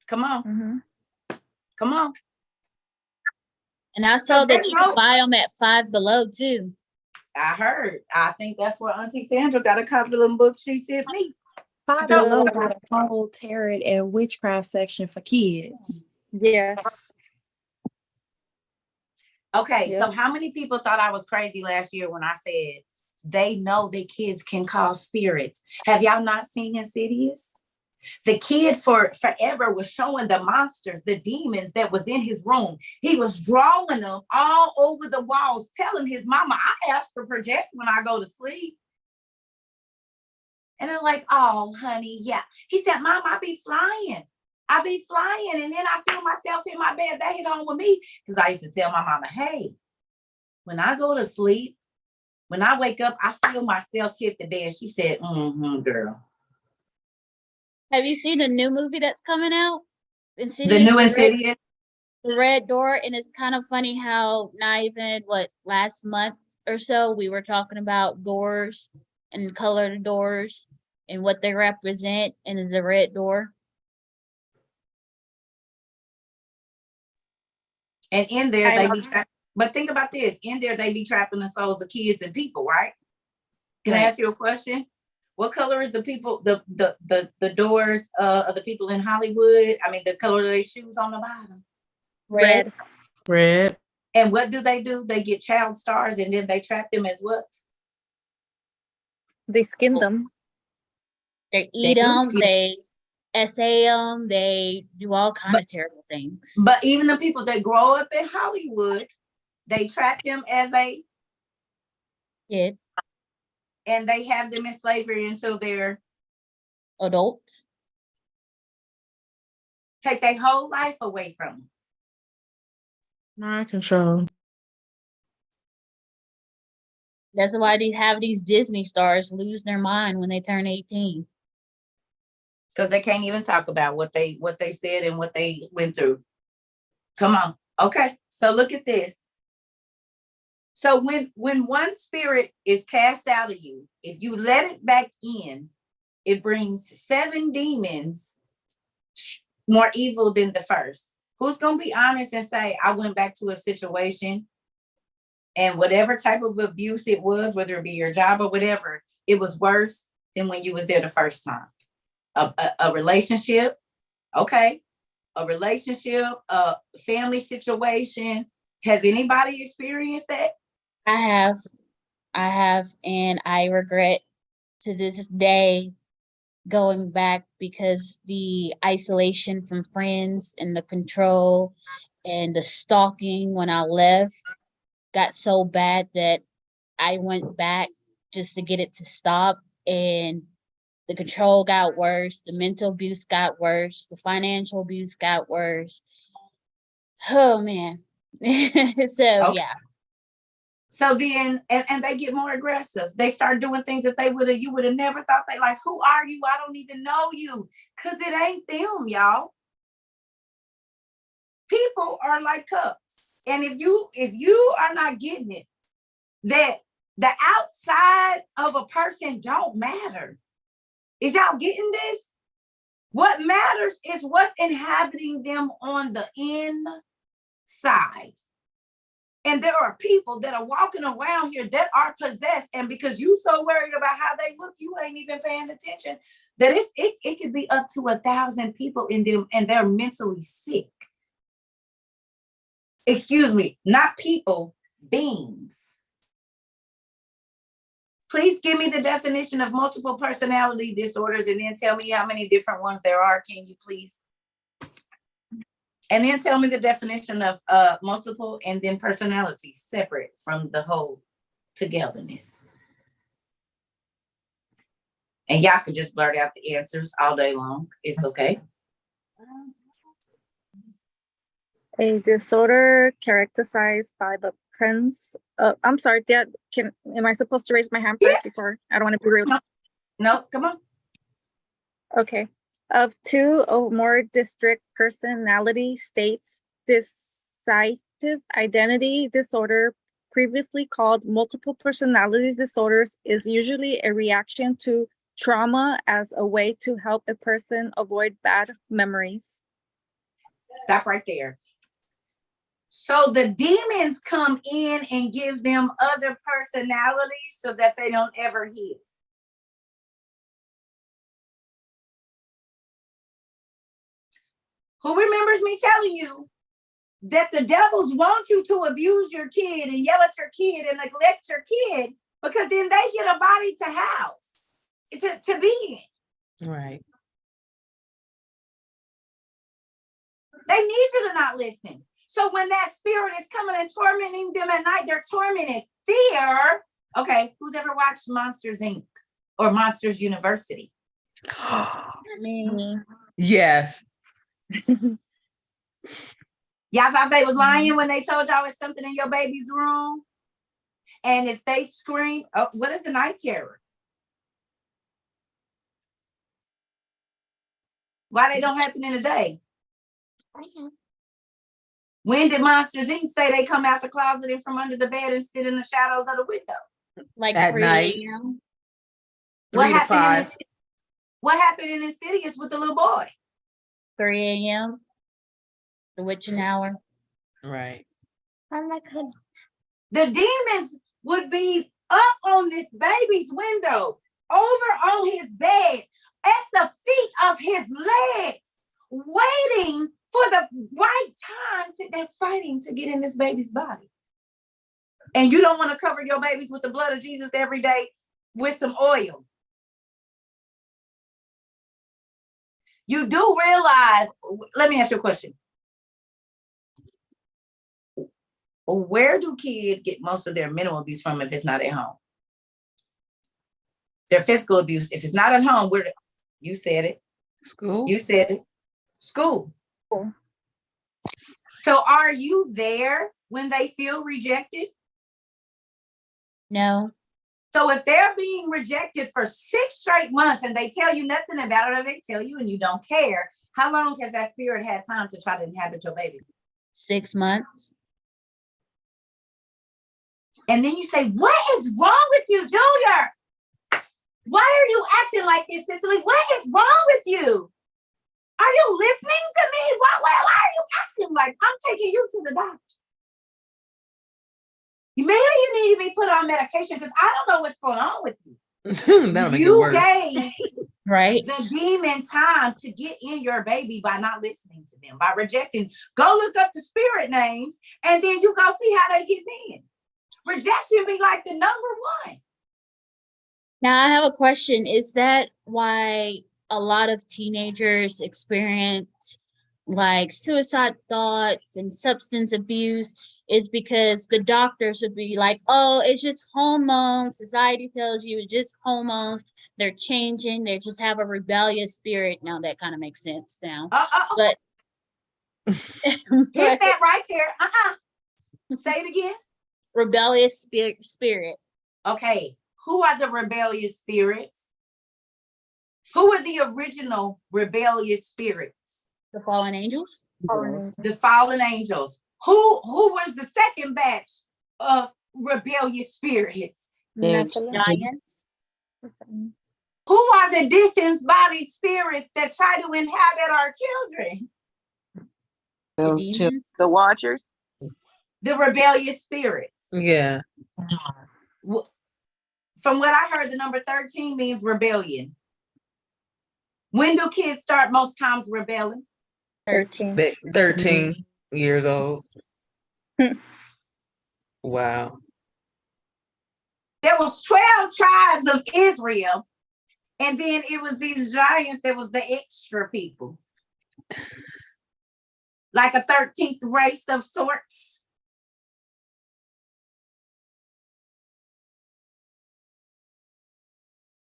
Come on. Mm-hmm. Come on. And I saw So that they you know- can buy them at $5 Below too. I heard. I think that's where Auntie Sandra got a couple of them books she sent me. Five So- Below got a whole tarot and witchcraft section for kids. Yes. Okay, Yeah. so how many people thought I was crazy last year when I said they know that kids can call spirits? Have y'all not seen Insidious? The kid for forever was showing the monsters, the demons that was in his room. He was drawing them all over the walls, telling his mama, I have to project when I go to sleep. And they're like, oh, honey, yeah. He said, Mom, I be flying. And then I feel myself in my bed. They hit on with me. Because I used to tell my mama, hey, when I go to sleep, when I wake up, I feel myself hit the bed. She said, girl. Have you seen the new movie that's coming out? The new Insidious? The Red Door. And it's kind of funny how not even last month or so we were talking about doors and colored doors and what they represent, and is a red door. And in there, they be trapped. But think about this. In there, they be trapping the souls of kids and people, right? Can I ask you a question? What color is the people, the doors of the people in Hollywood? I mean, the color of their shoes on the bottom? Red. Red. And what do? They get child stars and then they trap them as what? They skin them. They They eat do them, skin- they essay them, they do all kind of terrible things. But even the people that grow up in Hollywood, they trap them as a Kid, and they have them in slavery until they're adults. take their whole life away from them. Mind control. That's why they have these Disney stars lose their mind when they turn 18. Because they can't even talk about what they said and what they went through. Come on. Okay. So look at this. So when one spirit is cast out of you, if you let it back in, it brings 7 demons more evil than the first. Who's going to be honest and say, I went back to a situation and whatever type of abuse it was, whether it be your job or whatever, it was worse than when you was there the first time. A relationship, okay. A relationship, a family situation. Has anybody experienced that? I have, and I regret to this day going back because the isolation from friends and the control and the stalking when I left got so bad that I went back just to get it to stop, and the control got worse, the mental abuse got worse, the financial abuse got worse. Oh man. So Okay. yeah. So then, and they get more aggressive. They start doing things that you would have never thought. They like, who are you? I don't even know you. Cause it ain't them, y'all. People are like cups. And if you are not getting it, that the outside of a person don't matter. Is y'all getting this? What matters is what's inhabiting them on the inside. And there are people that are walking around here that are possessed. And because you so worried about how they look, you ain't even paying attention. That it could be up to 1,000 people in them and they're mentally sick. Excuse me, not people, beings. Please give me the definition of multiple personality disorders and then tell me how many different ones there are. Can you please? And then tell me the definition of multiple and then personality separate from the whole togetherness. And y'all can just blurt out the answers all day long. It's okay. A disorder characterized by the presence of, I'm sorry, Dad, am I supposed to raise my hand first before? I don't want to be rude. No, come on. Okay. Of 2 or more distinct personality states, dissociative identity disorder, previously called multiple personality disorders, is usually a reaction to trauma as a way to help a person avoid bad memories. Stop right there. So the demons come in and give them other personalities so that they don't ever heal. Who remembers me telling you that the devils want you to abuse your kid and yell at your kid and neglect your kid because then they get a body to house, to be in. Right. They need you to not listen. So when that spirit is coming and tormenting them at night, they're tormented. Fear. Okay, who's ever watched Monsters Inc. or Monsters University? Me. Yes. Y'all thought they was lying when they told y'all it's something in your baby's room? And if they scream, oh, what is the night terror? Why they don't happen in the day? When did Monsters Inc. say they come out the closet and from under the bed and sit in the shadows of the window? Like At 3 night. a.m. 3 to 5. What happened in Insidious with the little boy? 3 a.m. The witching hour. Right. Oh my goodness. The demons would be up on this baby's window, over on his bed, at the feet of his legs, waiting for the right time. They're fighting to get in this baby's body. And you don't want to cover your babies with the blood of Jesus every day with some oil. You do realize, let me ask you a question. Where do kids get most of their mental abuse from if it's not at home? Their physical abuse, if it's not at home, you said it. School. You said it. School. So are you there when they feel rejected? No, So if they're being rejected for 6 straight months and they tell you nothing about it, or they tell you and you don't care, how long has that spirit had time to try to inhabit your baby? 6 months. And then you say, what is wrong with you, Junior? Why are you acting like this, Cicely? What is wrong with you? Are you listening to me? Why are you acting like I'm taking you to the doctor? Maybe you need to be put on medication because I don't know what's going on with you. That'll make it You worse. gave Right. the demon time to get in your baby by not listening to them, by rejecting. Go look up the spirit names and then you go see how they get in. Rejection be like the number one. Now I have a question. Is that why a lot of teenagers experience like suicide thoughts and substance abuse? Is because the doctors would be like, oh, it's just hormones. Society tells you it's just hormones. They're changing. They just have a rebellious spirit. Now that kind of makes sense now. But Hit that right there. Say it again. Rebellious spirit. Okay. Who are the rebellious spirits? Who are the original rebellious spirits? The fallen angels. The fallen angels. Who was the second batch of rebellious spirits? Giants. Who are the disembodied spirits that try to inhabit our children? The Watchers. The rebellious spirits. Yeah. From what I heard, the number 13 means rebellion. When do kids start most times rebelling? 13. 13 years old. Wow. There was 12 tribes of Israel, and then it was these giants that was the extra people. Like a 13th race of sorts.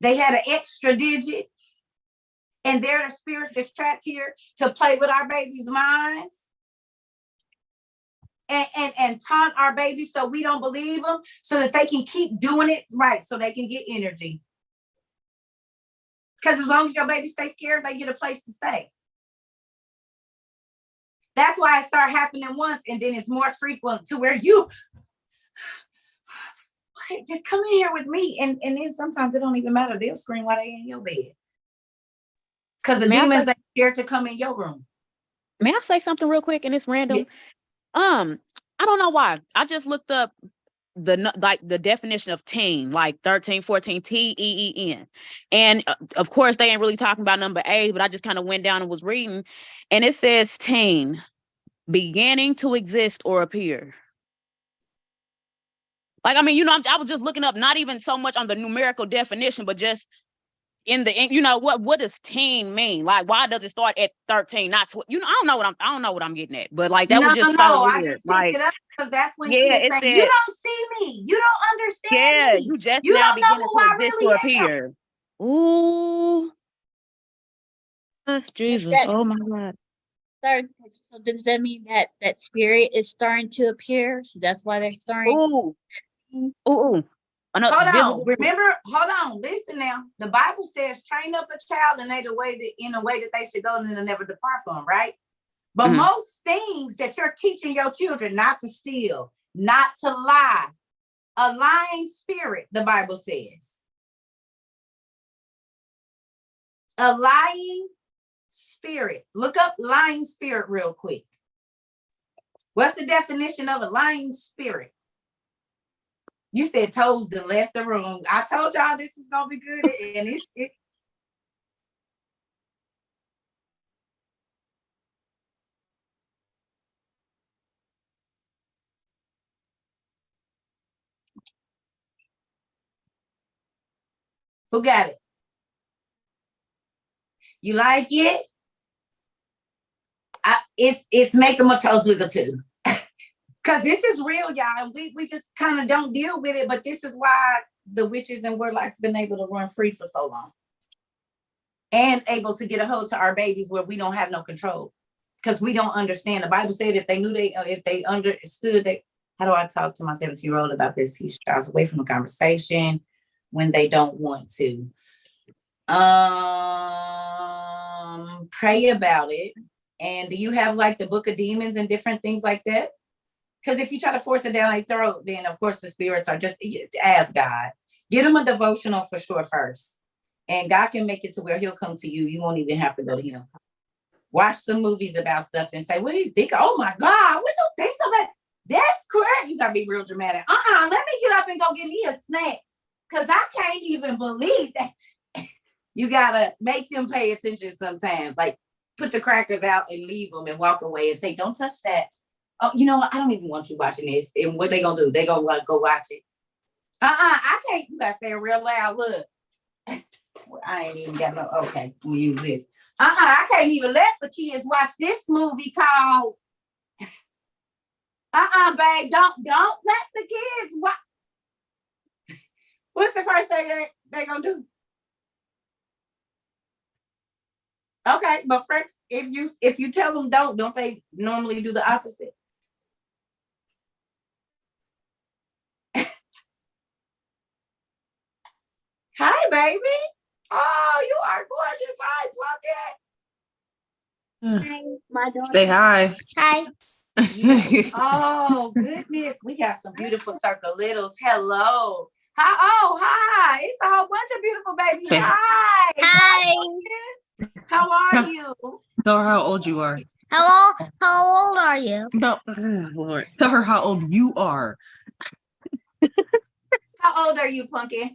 They had an extra digit, and they're the spirits that's trapped here to play with our babies' minds and taunt our babies so we don't believe them, so that they can keep doing it right, so they can get energy. Because as long as your baby stays scared, they get a place to stay. That's why it started happening once, and then it's more frequent to where you just come in here with me, and then sometimes it don't even matter. They'll scream while they in your bed because the demons are scared to come in your room. May I say something real quick? And it's random. Yeah. I don't know why. I just looked up the definition of teen, like 13, 14, TEEN. And of course, they ain't really talking about number 8, but I just kind of went down and was reading, and it says teen, beginning to exist or appear. Like, I mean, I was just looking up, not even so much on the numerical definition, but just in the, what does teen mean? Like, why does it start at 13, not 12? I don't know what I'm getting at, but like, that was just so weird. I just picked it up because that's when kids say, you don't see me, you don't understand me. You just you now don't know beginning who to I exist really or appear. Ooh. That's Jesus. Oh my God. So does that mean that spirit is starting to appear? So that's why they're starting. Hold on. Remember, hold on. Listen now. The Bible says, train up a child in a way that they should go, and they'll never depart from, right? But most things that you're teaching your children, not to steal, not to lie, a lying spirit, the Bible says. A lying spirit. Look up lying spirit real quick. What's the definition of a lying spirit? You said toes then left the room. I told y'all this was gonna be good, and it. Who got it? You like it? It's making my toes wiggle too. Because this is real, y'all. We just kind of don't deal with it, but this is why the witches and warlocks been able to run free for so long. And able to get a hold to our babies where we don't have no control. Because we don't understand. The Bible said if they understood, how do I talk to my 17-year-old about this? He shies away from the conversation. when they don't want to. Pray about it. And do you have like the book of demons and different things like that? Because if you try to force it down their throat, then of course the spirits are just, ask God. Get them a devotional for sure first. And God can make it to where he'll come to you. You won't even have to go to him. Watch some movies about stuff and say, what do you think? Oh my God, what you think of it? That's correct. You gotta be real dramatic. Let me get up and go get me a snack. Cause I can't even believe that. You gotta make them pay attention sometimes. Like put the crackers out and leave them and walk away and say, don't touch that. Oh, you know what? I don't even want you watching this. And what they gonna do? They gonna go watch it. I can't. You gotta say it real loud. Look. I ain't even got no, okay, we'll use this. I can't even let the kids watch this movie called babe, don't let the kids watch. What's the first thing they gonna do? Okay, but first, if you tell them don't they normally do the opposite? Hi, baby. Oh, you are gorgeous. Hi, Plunkett. Say hi. Hi. Oh, goodness. We got some beautiful circle littles. Hello. Hi. Oh, hi. It's a whole bunch of beautiful babies. Say Hi. Hi. How are you? Tell her how old you are. Hello. How old are you? No, oh, Lord. Tell her how old you are. How old are you, Punky?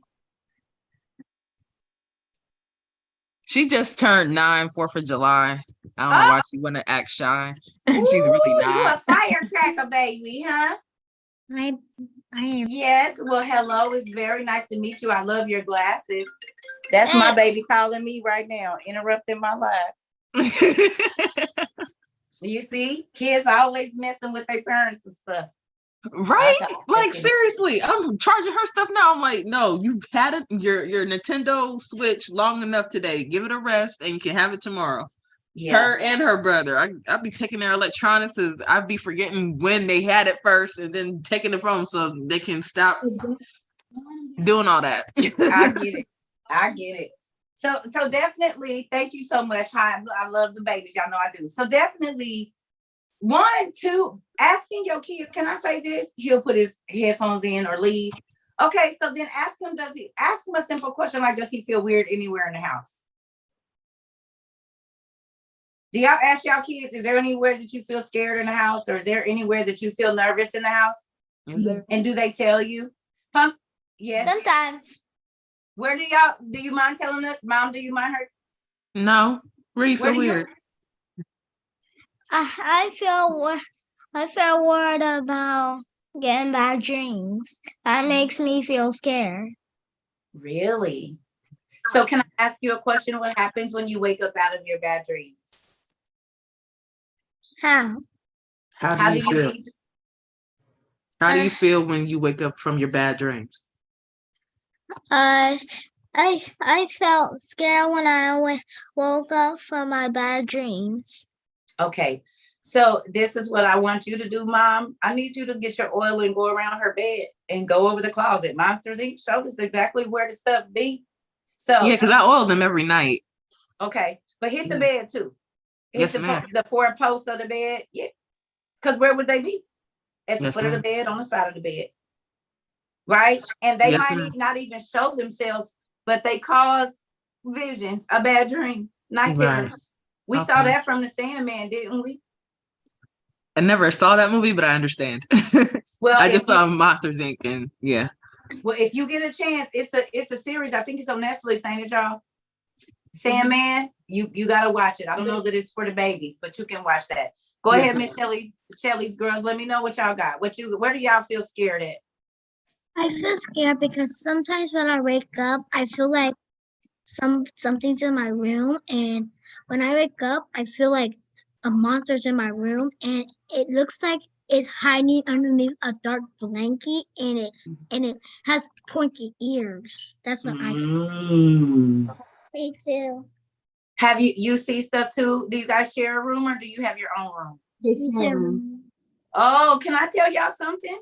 She just turned 9, 4th of July. I don't know why she want to act shy. She's really You a not. firecracker baby, huh? I am. Yes. Well, hello. It's very nice to meet you. I love your glasses. That's my baby calling me right now, interrupting my life. You see, kids always messing with their parents and stuff. Right? Like seriously, I'm charging her stuff now. I'm like, no, you've had it, your Nintendo Switch long enough today. Give it a rest, and you can have it tomorrow. Yeah. Her and her brother. I'd be taking their electronics. I'd be forgetting when they had it first, and then taking it from them so they can stop doing all that. I get it. So definitely, thank you so much. Hi, I love the babies. Y'all know I do. So definitely. 1, 2, asking your kids, can I say this? He'll put his headphones in or leave. Okay, so then ask him a simple question like, does he feel weird anywhere in the house? Do y'all ask y'all kids, is there anywhere that you feel scared in the house? Or is there anywhere that you feel nervous in the house? Is there? And do they tell you? Huh? Yes. Sometimes. Where do you mind telling us? Mom, do you mind her? No. Where you feel weird? I feel worried about getting bad dreams. That makes me feel scared. Really? So can I ask you a question? What happens when you wake up out of your bad dreams? How? How do you feel? How do you feel when you wake up from your bad dreams? I felt scared when I woke up from my bad dreams. Okay, so this is what I want you to do, Mom. I need you to get your oil and go around her bed and go over the closet. Monsters Inc. showed us exactly where the stuff be. So yeah, because I oil them every night. Okay, but hit the bed too. Yes, ma'am. The 4 posts of the bed. Yeah, because where would they be? At the foot of the bed, on the side of the bed, right? And they might not even show themselves, but they cause visions, a bad dream, night terrors. We saw that from the Sandman, didn't we? I never saw that movie, but I understand. Well, I just saw Monsters Inc. and yeah. Well, if you get a chance, it's a series. I think it's on Netflix, ain't it, y'all? Sandman, you gotta watch it. I don't know that it's for the babies, but you can watch that. Go ahead, Miss Shelly's girls. Let me know what y'all got. Where do y'all feel scared at? I feel scared because sometimes when I wake up, I feel like something's in my room, and when I wake up, I feel like a monster's in my room, and it looks like it's hiding underneath a dark blanket, and it has pointy ears. That's what I feel. Me too. Have you see stuff too? Do you guys share a room or do you have your own room? This room. Oh, can I tell y'all something?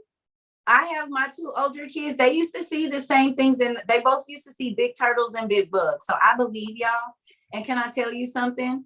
I have my two older kids. They used to see the same things, and they both used to see big turtles and big bugs. So I believe y'all. And can I tell you something?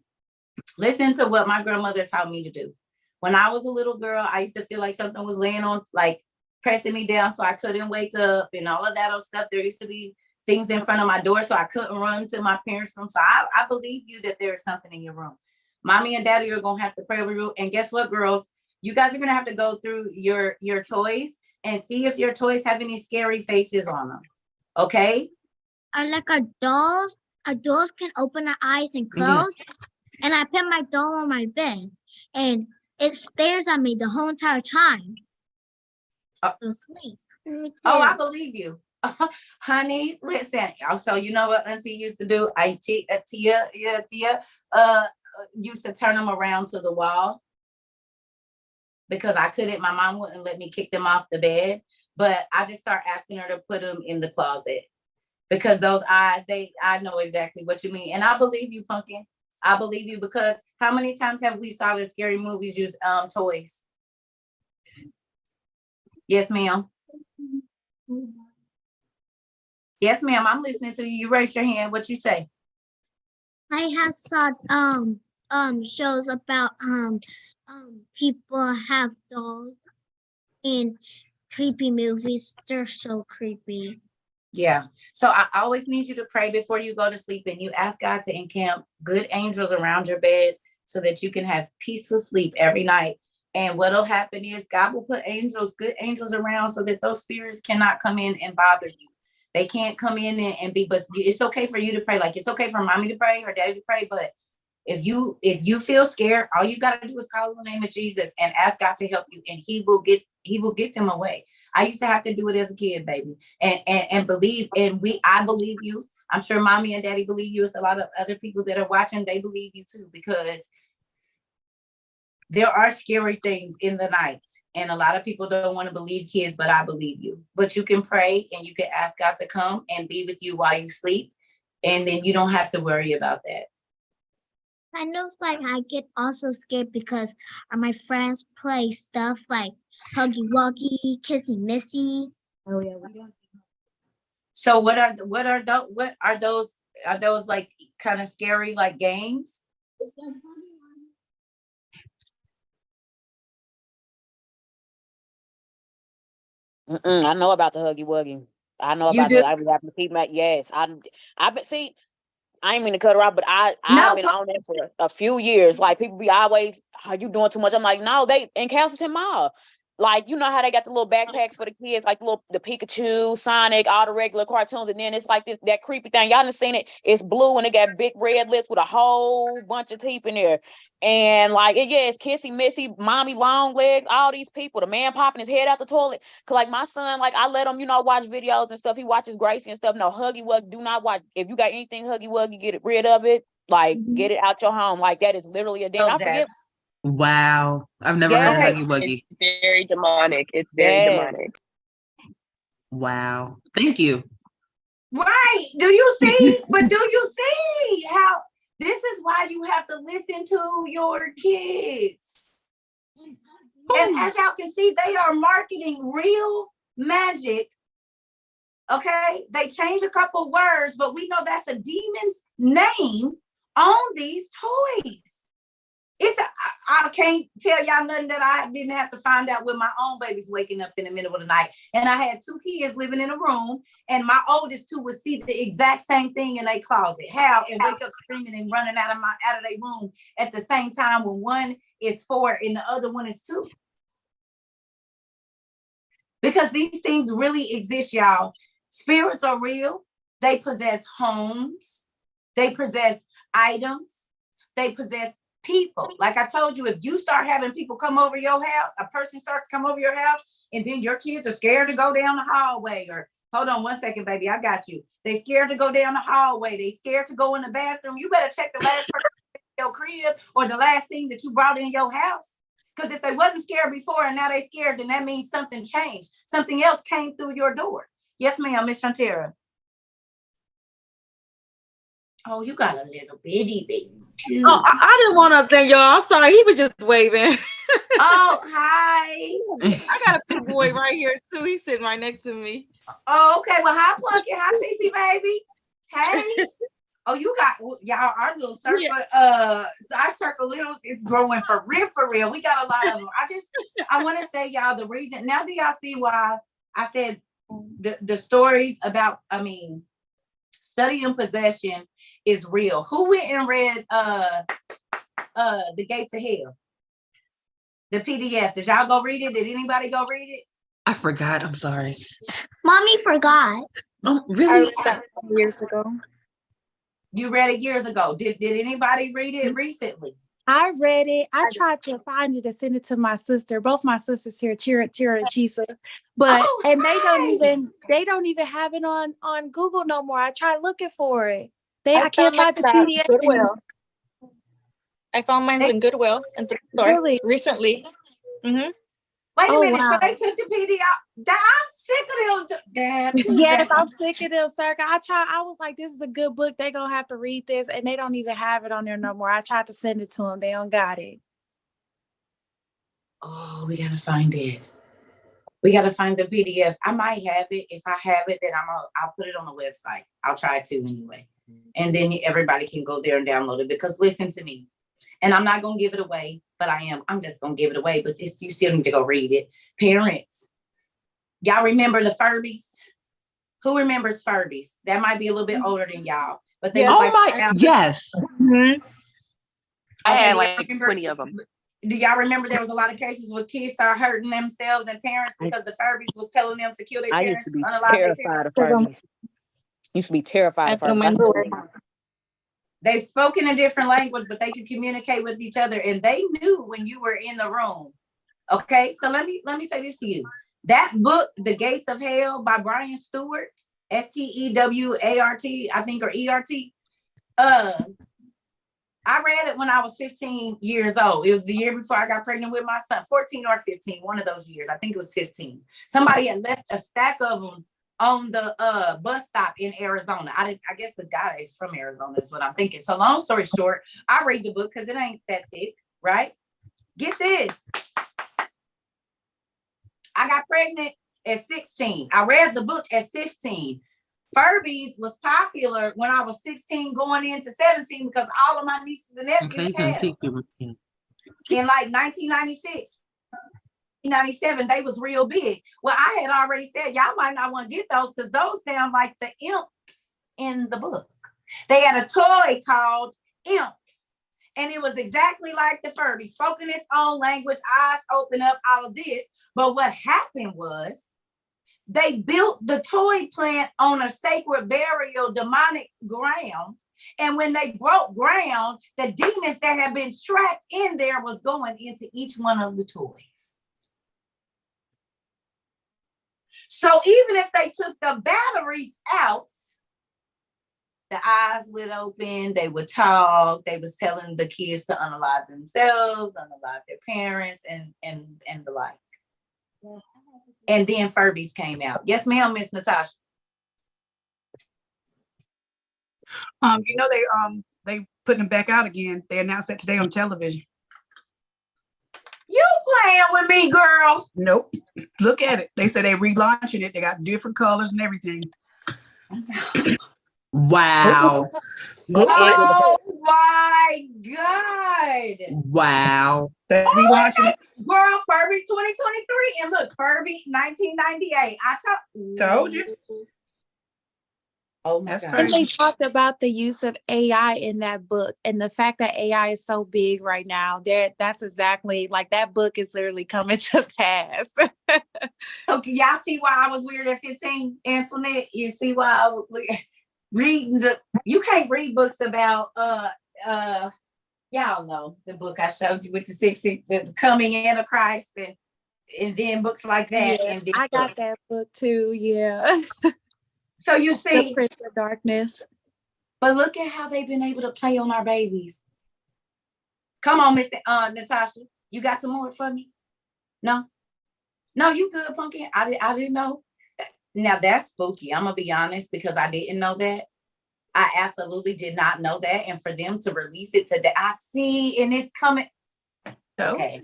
Listen to what my grandmother taught me to do. When I was a little girl, I used to feel like something was laying on, like pressing me down so I couldn't wake up and all of that old stuff. There used to be things in front of my door so I couldn't run to my parents' room. So I believe you that there's something in your room. Mommy and daddy are going to have to pray over you. And guess what, girls? You guys are going to have to go through your toys and see if your toys have any scary faces on them. Okay? I like our dolls. Our dolls can open their eyes and close. And I put my doll on my bed. And it stares at me the whole entire time. So sleep. Oh, I believe you. Honey, listen. Also, you know what Auntie used to do? Tia used to turn them around to the wall because I couldn't. My mom wouldn't let me kick them off the bed, but I just start asking her to put them in the closet because those eyes, I know exactly what you mean. And I believe you, Pumpkin. I believe you because how many times have we saw the scary movies use toys? Yes, ma'am. Yes, ma'am. I'm listening to you. You raise your hand. What you say? I have saw shows about people have dolls in creepy movies. They're so creepy. Yeah. So I always need you to pray before you go to sleep, and you ask God to encamp good angels around your bed so that you can have peaceful sleep every night. And what'll happen is God will put good angels around so that those spirits cannot come in and bother you. They can't come in and be, but it's okay for you to pray. Like it's okay for mommy to pray or daddy to pray. But if you feel scared, all you got to do is call on the name of Jesus and ask God to help you, and he will get them away. I used to have to do it as a kid, baby, and believe. And I believe you. I'm sure mommy and daddy believe you. It's a lot of other people that are watching. They believe you too, because there are scary things in the night. And a lot of people don't want to believe kids, but I believe you. But you can pray and you can ask God to come and be with you while you sleep. And then you don't have to worry about that. I know, like, I get also scared because my friends play stuff like Huggy Wuggy, Kissy Missy. Oh yeah. So what are those like kind of scary like games? I know about the Huggy Wuggy. I know You about do? that. I would have to keep my yes. I've been see. I ain't mean to cut her off, but I've been on there for a few years. Like people be always, are you doing too much? I'm like, no, they in Castleton Mall. Like, you know how they got the little backpacks for the kids, like the Pikachu, Sonic, all the regular cartoons, and then it's like that creepy thing. Y'all done seen it? It's blue and it got big red lips with a whole bunch of teeth in there. And like, it's Kissy, Missy, Mommy, Long Legs, all these people. The man popping his head out the toilet. Cause like my son, like I let him, watch videos and stuff. He watches Gracie and stuff. No, Huggy Wuggy, do not watch. If you got anything Huggy Wuggy, get rid of it. Like, get it out your home. Like that is literally a damn. I forget. Wow. I've never heard of Huggy Wuggy. It's very demonic. It's very demonic. Wow. Thank you. Right. Do you see? But do you see how this is why you have to listen to your kids? And as y'all can see, they are marketing real magic. Okay. They changed a couple words, but we know that's a demon's name on these toys. I can't tell y'all nothing that I didn't have to find out with my own babies waking up in the middle of the night. And I had two kids living in a room, and my oldest two would see the exact same thing in their closet. How? And wake up screaming and running out of their room at the same time when one is 4 and the other one is 2. Because these things really exist, y'all. Spirits are real. They possess homes. They possess items. They possess people. Like I told you, if you start having people come over your house, a person starts to come over your house, and then your kids are scared to go down the hallway, or hold on one second, baby, I got you. They scared to go down the hallway. They scared to go in the bathroom. You better check the last person in your crib or the last thing that you brought in your house. Because if they wasn't scared before and now they scared, then that means something changed. Something else came through your door. Yes, ma'am, Miss Shantara. Oh, you got a little bitty baby too. Oh, I didn't want to thank y'all. I'm sorry, he was just waving. Oh, hi. I got a big boy right here too. He's sitting right next to me. Oh, okay. Well, hi, Plunkett. Hi, TC baby. Hey. Oh, you got y'all. Our little circle, our circle littles is growing for real, for real. We got a lot of them. I want to say, y'all, the reason now. Do y'all see why I said the stories about? I mean, studying possession is real. Who went and read The Gates of Hell? The PDF. Did y'all go read it? Did anybody go read it? I forgot. I'm sorry. Mommy forgot. Oh, I really? read that years ago. You read it years ago. Did anybody read it recently? I read it. I tried to find it and send it to my sister. Both my sisters here, Tira and Chisa. But and they don't even have it on Google no more. I tried looking for it. I can't find the PDF Goodwill. I found mine in Goodwill in the store Really? recently. Mm-hmm. Wait a minute. Wow. So they took the PDF. I'm sick of them. Dad, Yes, I'm sick of them, Circa. I was like, this is a good book. They gonna have to read this, and they don't even have it on there no more. I tried to send it to them. They don't got it. Oh, we gotta find it. We gotta find the PDF. I might have it. If I have it, then I'll put it on the website. I'll try to anyway. And then everybody can go there and download it. Because listen to me. And I'm not gonna give it away, but I'm just gonna give it away. But you still need to go read it. Parents, y'all remember the Furbies? Who remembers Furbies? That might be a little bit older than y'all, but they. Yes. Mm-hmm. I Okay, had like 20 of them. Do y'all remember there was a lot of cases where kids started hurting themselves and parents because the Furbies was telling them to kill their I parents? used to be unalive their terrified of parents? Furbies. Used to be terrified of Furbies. They've spoken a different language, but they could communicate with each other, and they knew when you were in the room. Okay, so let me say this to you. That book, The Gates of Hell by Brian Stewart, Stewart, I think, or ERT. I read it when I was 15 years old. It was the year before I got pregnant with my son, 14 or 15, one of those years. I think it was 15. Somebody had left a stack of them on the bus stop in Arizona. I guess the guy is from Arizona is what I'm thinking. So long story short, I read the book because it ain't that thick, right? Get this. I got pregnant at 16. I read the book at 15. Furbies was popular when I was 16 going into 17 because all of my nieces and nephews had them. In like 1996. 1997, they was real big. Well, I had already said y'all might not want to get those because those sound like the imps in the book. They had a toy called Imps, and it was exactly like the Furby, spoken its own language, eyes open up, all of this. But what happened was they built the toy plant on a sacred burial demonic ground. And when they broke ground, the demons that had been trapped in there was going into each one of the toys. So even if they took the batteries out, the eyes would open, they would talk, they was telling the kids to unalive themselves, unalive their parents, and the like. And then Furbies came out. Yes, ma'am, Miss Natasha. You know, they putting them back out again. They announced that today on television. You playing with me, girl? Nope. Look at it. They said they relaunching it. They got different colors and everything. Wow. Oh my God. Wow. They're relaunching it. Girl, Furby 2023. And look, Furby 1998. I told you. Oh my God. And they talked about the use of AI in that book and the fact that AI is so big right now. That's exactly like that book is literally coming to pass. So can y'all see why I was weird at 15, Antoinette? You see why I was reading you can't read books about y'all know the book I showed you with the coming in of Christ and then books like that. Yeah, and then I got that book too. Yeah. So you see, The Prince of Darkness. But look at how they've been able to play on our babies. Come on, Miss Natasha, you got some more for me? No, you good, Pumpkin. I didn't know. Now that's spooky. I'm gonna be honest because I didn't know that. I absolutely did not know that, and for them to release it today, I see, and it's coming. Okay.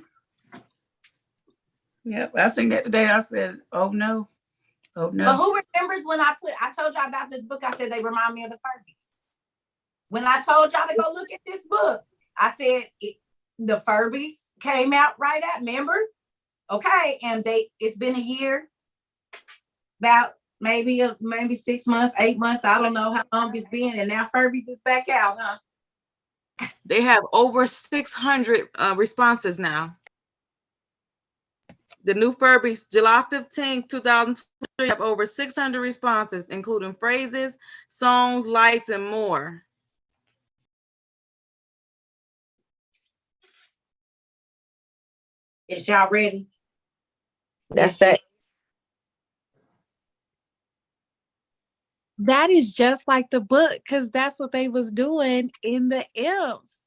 Yep, I seen that today. I said, oh no. Oh But no. who remembers when I told y'all about this book? I said they remind me of the Furbies. When I told y'all to go look at this book, I said the Furbies came out right at, remember? Okay, and it's been a year, about maybe 6 months, 8 months. I don't know how long it's been, and now Furbies is back out, huh? They have over 600 responses now. The new Furbies, July 15th, 2023, have over 600 responses, including phrases, songs, lights, and more. Is y'all ready? That's that. That is just like the book, because that's what they was doing in the Imps.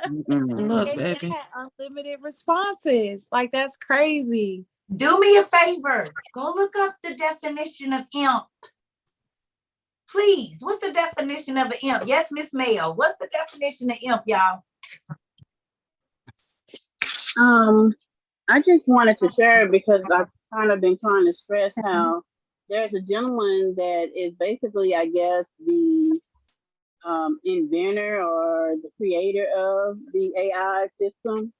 Look, And they baby. had unlimited responses. Like, that's crazy. Do me a favor. Go look up the definition of imp. Please. What's the definition of an imp? Yes, Miss Mayo. What's the definition of imp, y'all? I just wanted to share because I've kind of been trying to stress how there's a gentleman that is basically, I guess, the inventor or the creator of the AI system.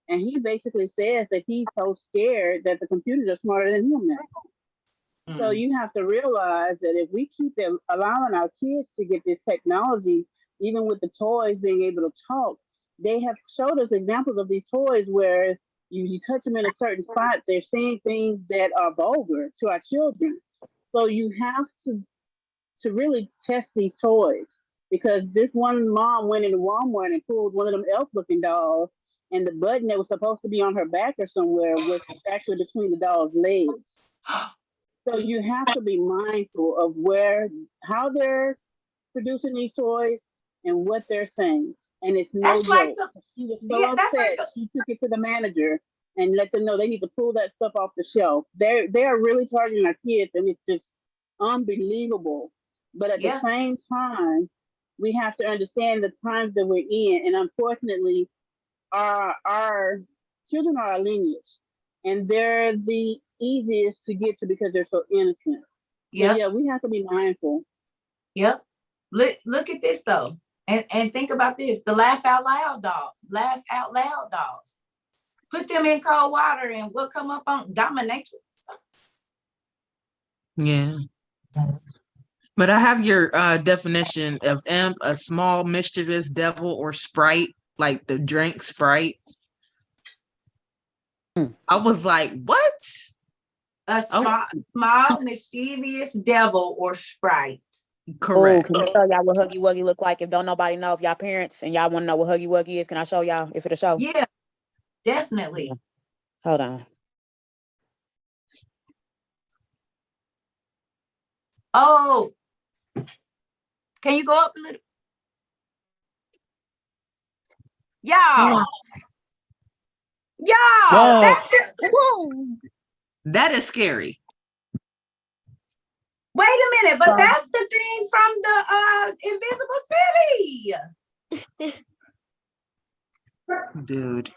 And he basically says that he's so scared that the computers are smarter than him now. So you have to realize that if we keep them allowing our kids to get this technology, even with the toys being able to talk, they have showed us examples of these toys where you touch them in a certain spot, they're saying things that are vulgar to our children. So you have to really test these toys, because this one mom went into Walmart and pulled one of them elf-looking dolls, and the button that was supposed to be on her back or somewhere was actually between the doll's legs. So you have to be mindful of how they're producing these toys and what they're saying. And it's no That's like joke. She was so upset. She took it to the manager and let them know they need to pull that stuff off the shelf. They are really targeting our kids, and it's just unbelievable. But at the same time, we have to understand the times that we're in. And unfortunately, our children are our lineage, and they're the easiest to get to because they're so innocent. Yeah. So yeah, we have to be mindful. Yep. Look at this though. And think about this. The laugh out loud dolls. Put them in cold water and we'll come up on dominatrix. Yeah. But I have your definition of imp: a small mischievous devil or sprite, like the drink Sprite. I was like, what? A small mischievous devil or sprite. Correct. Can I show y'all what Huggy Wuggy look like? If don't nobody know, if y'all parents and y'all want to know what Huggy Wuggy is, can I show y'all if it'll show? Yeah, definitely. Hold on. Oh, can you go up a little? Y'all. That's that is scary. Wait a minute, but that's the thing from the Invisible City. Dude.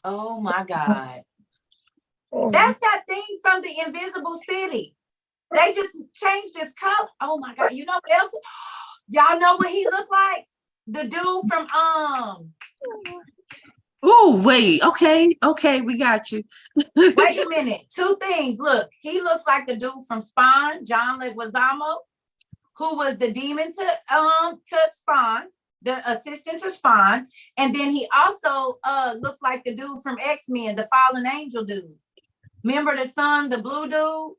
Oh my God. That's that thing from the Invisible City. They just changed his color. Oh my God. You know what else? Y'all know what he looked like? The dude from Oh, wait. Okay, we got you. Wait a minute. Two things. Look, he looks like the dude from Spawn, John Leguizamo, who was the demon to Spawn, the assistant to Spawn. And then he also looks like the dude from X-Men, the fallen angel dude. Remember the son, the blue dude?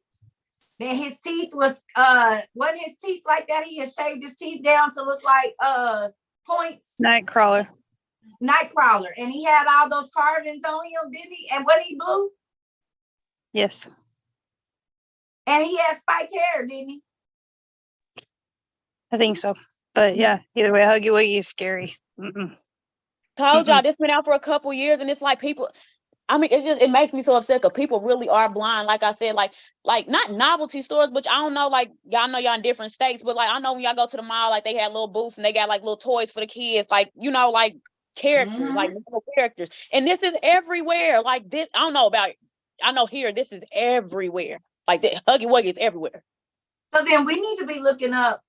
Then his teeth wasn't his teeth like that? He had shaved his teeth down to look like points. Nightcrawler. And he had all those carvings on him, didn't he? And what, he blue? Yes. And he had spiked hair, didn't he? I think so. But yeah, either way, Huggy Wuggy is scary. Told y'all this been out for a couple years, and it's like people. I mean, it makes me so upset because people really are blind. Like I said, like not novelty stores, but I don't know, like y'all know y'all in different states, but like I know when y'all go to the mall, like they had little booths and they got like little toys for the kids, like like characters, like little characters. And this is everywhere. Like this, I don't know about I know here this is everywhere. Like the Huggy Wuggy is everywhere. So then we need to be looking up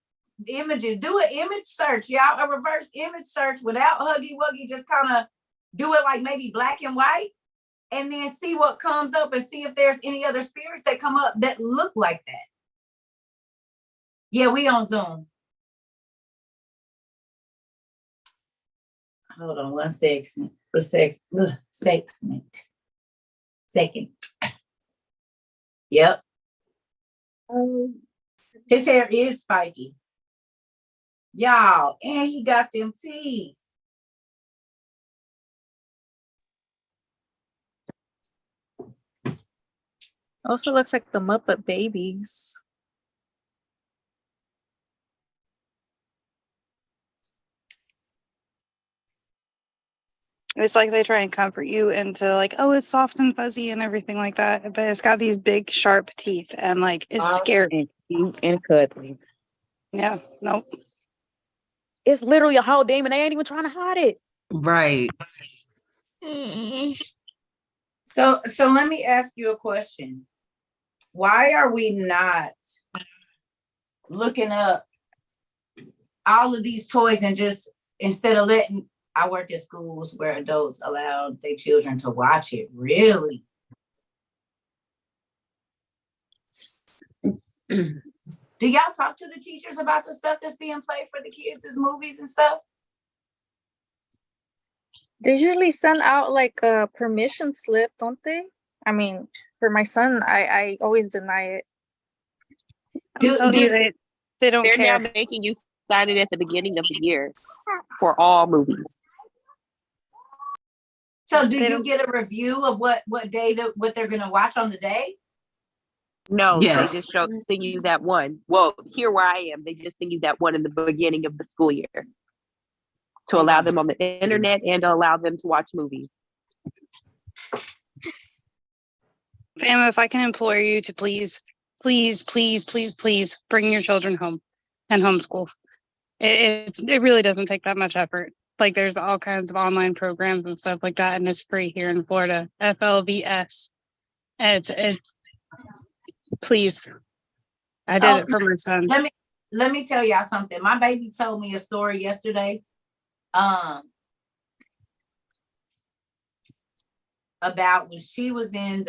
images. Do an image search, y'all. A reverse image search without Huggy Wuggy. Just kind of do it like maybe black and white, and then see what comes up and see if there's any other spirits that come up that look like that. Yeah, we on Zoom. Hold on one second. Second. Yep. His hair is spiky. Y'all, and he got them teeth. Also looks like the Muppet Babies. It's like they try and comfort you into like, oh, it's soft and fuzzy and everything like that, but it's got these big sharp teeth and like it's scary. And cuddly. Yeah, nope. It's literally a whole demon. They ain't even trying to hide it. Right. So let me ask you a question. Why are we not looking up all of these toys and just instead of letting, I work at schools where adults allow their children to watch it, really? Do y'all talk to the teachers about the stuff that's being played for the kids as movies and stuff? They usually send out like a permission slip, don't they? I mean, for my son, I always deny it. They don't They're care. now making you sign it at the beginning of the year for all movies. So do you get a review of what day what they're gonna watch on the day? No, Yes. they just send you that one. Well, here where I am, they just send you that one in the beginning of the school year to allow them on the internet and to allow them to watch movies. Fam, if I can implore you to please bring your children home and homeschool. It really doesn't take that much effort. Like there's all kinds of online programs and stuff like that, and it's free here in Florida. FLVS. It's please. I did it for my son. Let me tell y'all something. My baby told me a story yesterday. About when she was a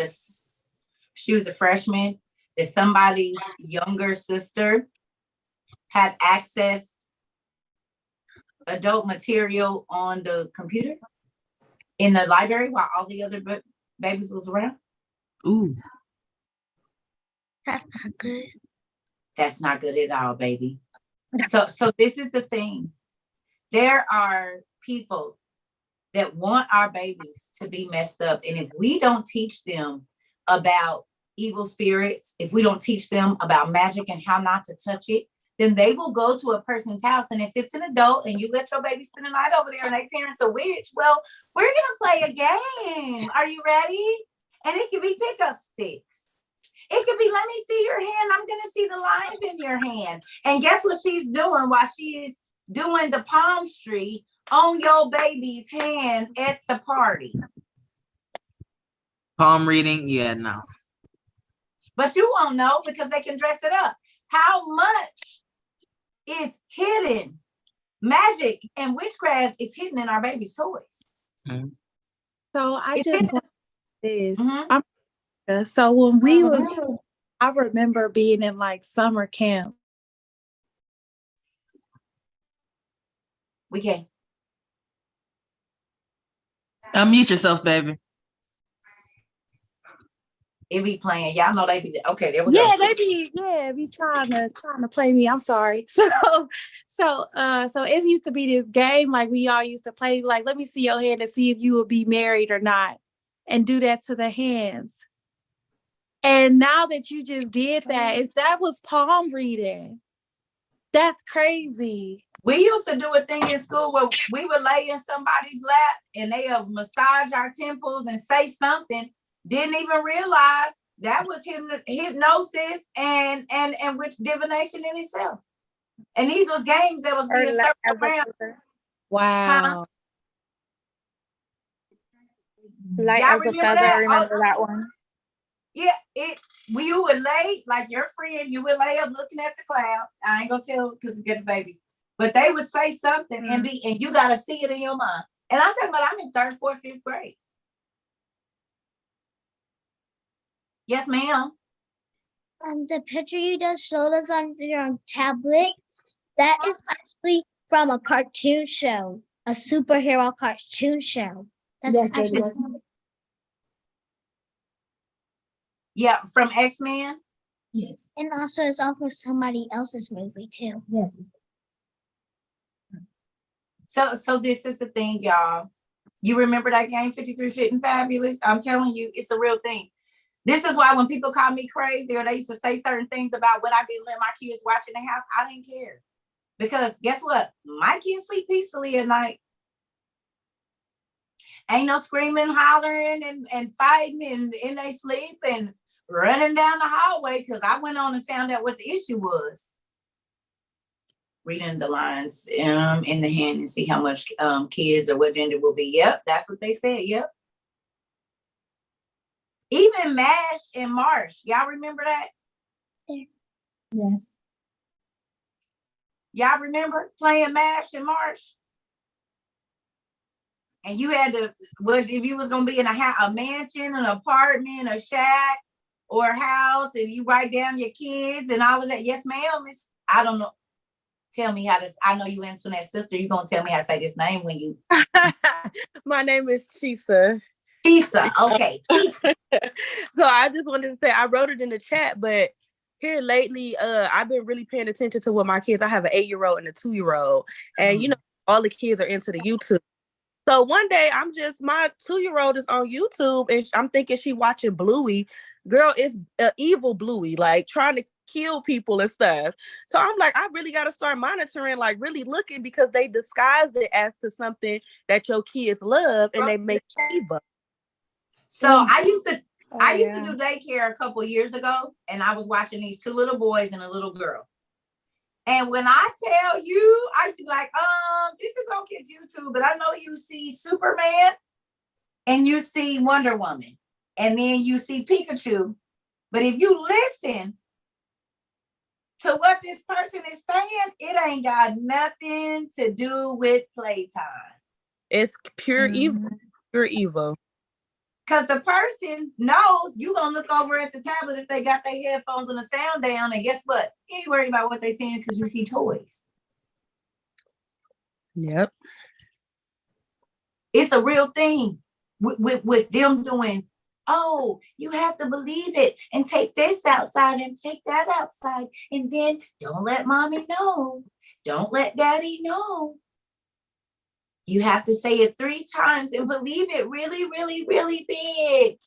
freshman, that somebody's younger sister had accessed adult material on the computer in the library while all the other babies was around. Ooh. That's not good. That's not good at all, baby. So this is the thing. There are people that want our babies to be messed up. And if we don't teach them about evil spirits, if we don't teach them about magic and how not to touch it, then they will go to a person's house. And if it's an adult and you let your baby spend the night over there and their parents a witch, well, we're going to play a game. Are you ready? And it could be pickup sticks. It could be, let me see your hand. I'm going to see the lines in your hand. And guess what she's doing while she's doing the palm tree on your baby's hand at the party? Palm reading? Yeah, no. But you won't know because they can dress it up. How much is hidden? Magic and witchcraft is hidden in our baby's toys. So I just want this. Mm-hmm. So when we was, I remember being in like summer camp. We can. Unmute yourself, baby. It be playing. Y'all know they be okay. There we go. Yeah, they be trying to play me. I'm sorry. So it used to be this game like we all used to play. Like, let me see your hand and see if you will be married or not, and do that to the hands. And now that you just did that was palm reading. That's crazy. We used to do a thing in school where we would lay in somebody's lap and they would massage our temples and say something. Didn't even realize that was hypnosis and with divination in itself. And these was games that was being circled around. Wow. Light as a feather. I remember that one. Yeah, you would lay like your friend, you would lay up looking at the clouds. I ain't gonna tell because we get the babies, but they would say something and you gotta see it in your mind. And I'm talking about I'm in 3rd, 4th, 5th grade. Yes, ma'am. The picture you just showed us on your tablet, that is actually from a cartoon show, a superhero cartoon show. That's Yes, it actually was. Yeah, from X-Men. Yes. and also it's off of somebody else's movie too. Yes. So this is the thing, y'all. You remember that game 53 Fit and Fabulous? I'm telling you, it's a real thing. This is why when people call me crazy or they used to say certain things about what I didn't let my kids watch in the house, I didn't care. Because guess what? My kids sleep peacefully at night. Ain't no screaming, hollering, and fighting and in they sleep and running down the hallway because I went on and found out what the issue was. Reading the lines in the hand and see how much kids or what gender will be. Yep, that's what they said. Yep. Even MASH and Marsh. Y'all remember that? Yes. Y'all remember playing MASH and Marsh? And you had to, if you was gonna be in a mansion, an apartment, a shack, or a house, and you write down your kids and all of that. Yes, ma'am. I don't know. Tell me how to. I know you Antoinette's sister. You gonna tell me how to say this name when you. My name is Chisa. Chisa. Okay. Chisa. So I just wanted to say I wrote it in the chat, but here lately, I've been really paying attention to what my kids. I have an 8-year-old and a 2-year-old, and you know all the kids are into the YouTube. So one day my 2-year-old is on YouTube and I'm thinking she watching Bluey. Girl, it's evil Bluey, like trying to kill people and stuff. So I'm like, I really got to start monitoring, like really looking because they disguise it as to something that your kids love and they make evil. So I used to do daycare a couple years ago and I was watching these 2 little boys and a little girl. And when I tell you, I used to be like, this is on kids YouTube, but I know you see Superman and you see Wonder Woman and then you see Pikachu. But if you listen to what this person is saying, it ain't got nothing to do with playtime. It's pure evil, pure evil. Because the person knows you're going to look over at the tablet if they got their headphones and the sound down. And guess what? You ain't worried about what they're saying because you see toys. Yep. It's a real thing with them doing, oh, you have to believe it and take this outside and take that outside. And then don't let mommy know. Don't let daddy know. You have to say it 3 times and believe it really, really, really big.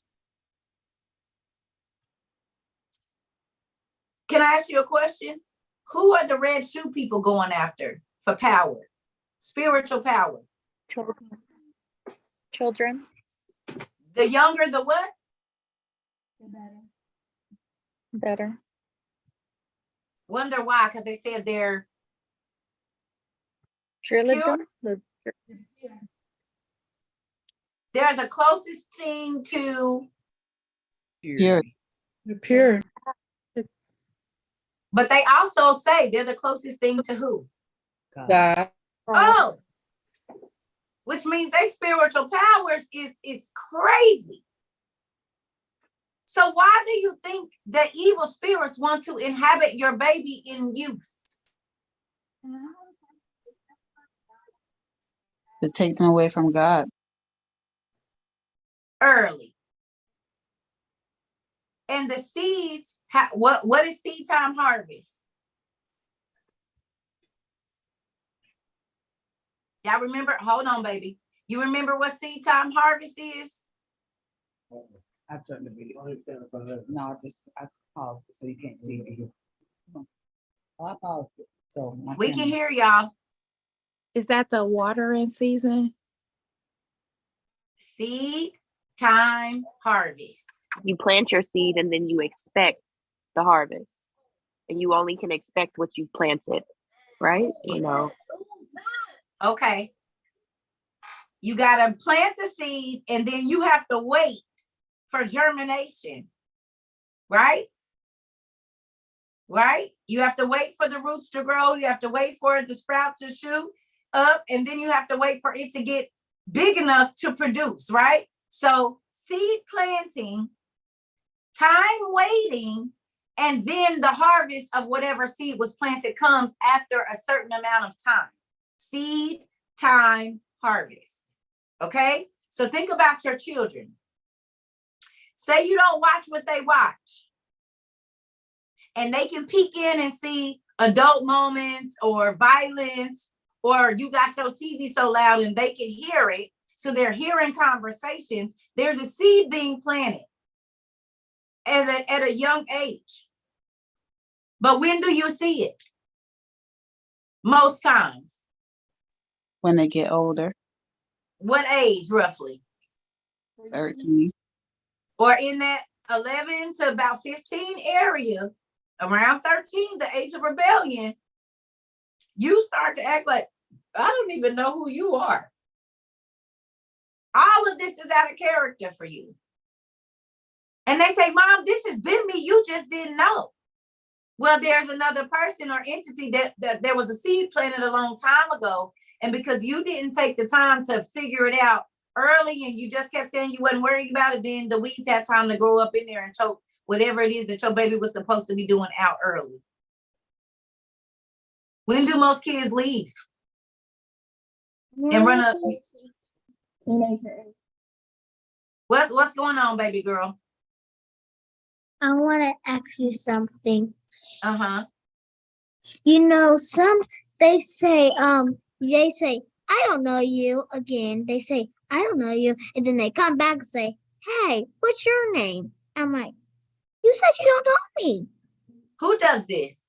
Can I ask you a question? Who are the red shoe people going after for power? Spiritual power. Children. The younger, the what? The better. Better. Wonder why? Because they said they're Trillium. They're the closest thing to Pure. Pure. But they also say they're the closest thing to who? God. Oh, which means their spiritual powers is crazy. So why do you think the evil spirits want to inhabit your baby in youth? To take them away from God. Early. And the seeds, what is seed time harvest? Y'all remember? Hold on, baby. You remember what seed time harvest is? I turned the video. No, I paused it so you can't see it. I paused it. So we can hear y'all. Is that the watering season? Seed time harvest. You plant your seed and then you expect the harvest. And you only can expect what you've planted, right? You know. Okay. You got to plant the seed and then you have to wait for germination. right? Right? You have to wait for the roots to grow. You have to wait for the sprout to shoot up, and then you have to wait for it to get big enough to produce, right? So seed planting, time waiting, and then the harvest of whatever seed was planted comes after a certain amount of time. Seed, time, harvest. Okay? So think about your children. Say you don't watch what they watch, and they can peek in and see adult moments or violence, or you got your TV so loud and they can hear it. So they're hearing conversations. There's a seed being planted at a young age. But when do you see it? Most times. When they get older. What age, roughly? 13. Or in that 11 to about 15 area, around 13, the age of rebellion, you start to act like, I don't even know who you are. All of this is out of character for you. And they say, Mom, this has been me. You just didn't know. Well, there's another person or entity that there was a seed planted a long time ago. And because you didn't take the time to figure it out early, and you just kept saying you wasn't worried about it, then the weeds had time to grow up in there and choke whatever it is that your baby was supposed to be doing out early. When do most kids leave? And run up. Teenager. What's going on, baby girl? I want to ask you something. Uh-huh. You know, they say, I don't know you again. They say, I don't know you. And then they come back and say, hey, what's your name? I'm like, you said you don't know me. Who does this?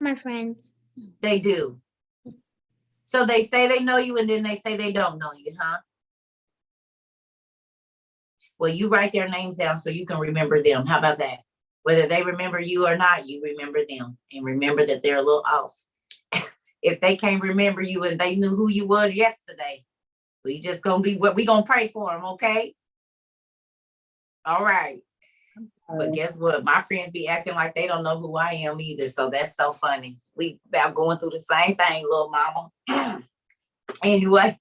My friends. They do. So they say they know you, and then they say they don't know you, huh? Well, you write their names down so you can remember them. How about that? Whether they remember you or not, you remember them, and remember that they're a little off. If they can't remember you and they knew who you was yesterday, we just gonna be what we gonna pray for them, okay? All right. But guess what? My friends be acting like they don't know who I am either. So that's so funny. We about going through the same thing, little mama. Anyway,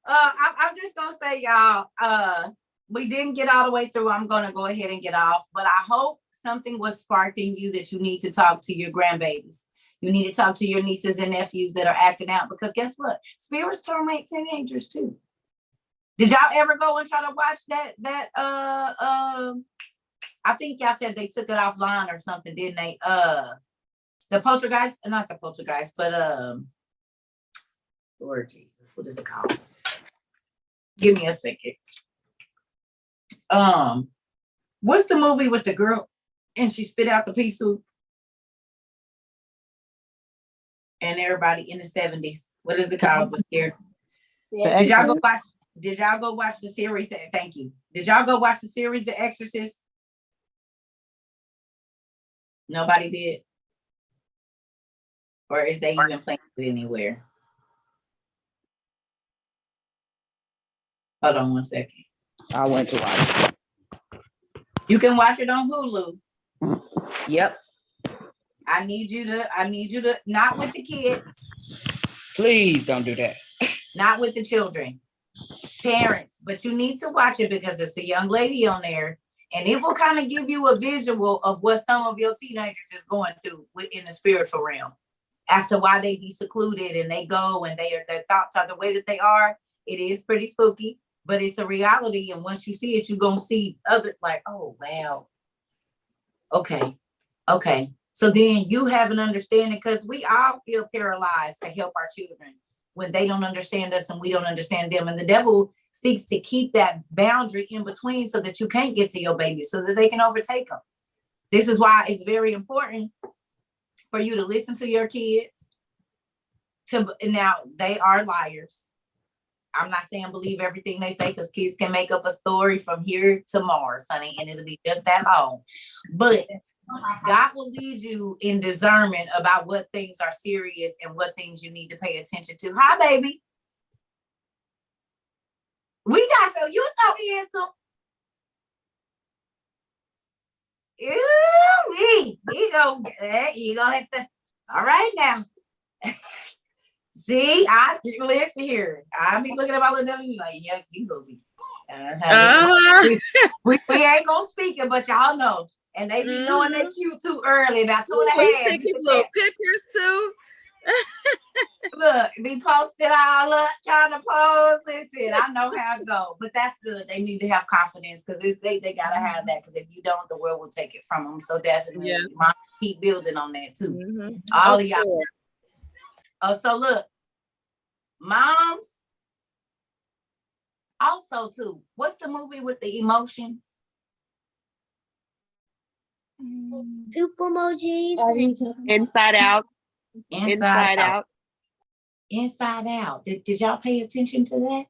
I'm just gonna say, y'all, we didn't get all the way through. I'm gonna go ahead and get off, but I hope something was sparked in you that you need to talk to your grandbabies. You need to talk to your nieces and nephews that are acting out, because guess what? Spirits terminate teenagers too. Did y'all ever go and try to watch that I think y'all said they took it offline or something, didn't they? The Poltergeist, not the Poltergeist, but Lord Jesus, what is it called? Give me a second. What's the movie with the girl and she spit out the pea soup? And everybody in the 70s. What is it called? The Scare. Did y'all go watch the series? Thank you. Did y'all go watch the series The Exorcist? Nobody did? Or is they even playing it anywhere? Hold on one second. I went to watch it. You can watch it on Hulu. Yep. I need you to, not with the kids. Please don't do that. Not with the children. Parents, but you need to watch it because it's a young lady on there, and it will kind of give you a visual of what some of your teenagers is going through in the spiritual realm, as to why they be secluded and they go and their thoughts are the way that they are. It is pretty spooky, but it's a reality. And once you see it, you're going to see other, like, oh, wow. Okay. So then you have an understanding, because we all feel paralyzed to help our children when they don't understand us and we don't understand them. And the devil seeks to keep that boundary in between so that you can't get to your baby, so that they can overtake them. This is why it's very important for you to listen to your kids. Now, they are liars. I'm not saying believe everything they say, because kids can make up a story from here to Mars, honey, and it'll be just that long. But God will lead you in discernment about what things are serious and what things you need to pay attention to. Hi, baby. You so handsome. See, you gonna have to. All right now. See, listen here. I be looking at my little nephew like, yeah, you gonna be. We ain't gonna speak it, but y'all know. And they be knowing they cute too early, about 2.5. We take his little pictures too. Look, be posted all up, trying to pose. Listen, I know how it go, but that's good. They need to have confidence because they gotta have that. Because if you don't, the world will take it from them. So definitely, Mom, keep building on that too. All of y'all. Oh, so look, moms. Also, too, what's the movie with the emotions? Poop emojis. Inside Out. Inside Out. Inside Out. Did y'all pay attention to that?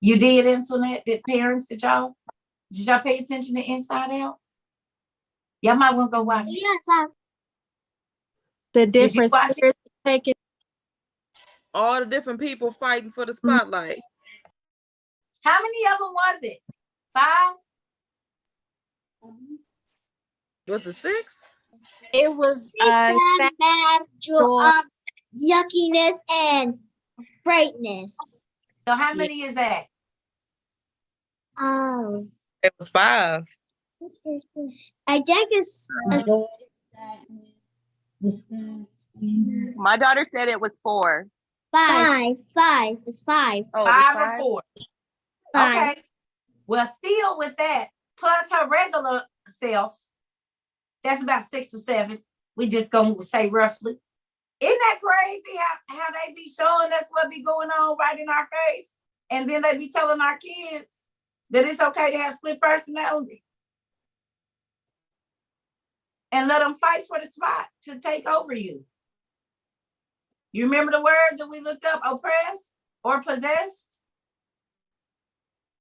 You did, Antoinette? Did y'all pay attention to Inside Out? Y'all might want to go watch it. Yes, The difference. Taking all the different people fighting for the spotlight. How many of them was it? 5? Was the 6? It was bad, yuckiness, and brightness. So how many is that? It was 5. I think it's My daughter said it was 4. 5. It's 5. Oh, 5 or 4. 5. Okay. Well, still with that, plus her regular self, that's about 6 or 7. We just gonna say roughly. Isn't that crazy how they be showing us what be going on right in our face? And then they be telling our kids that it's okay to have split personality. And let them fight for the spot to take over you. You remember the word that we looked up, oppressed or possessed?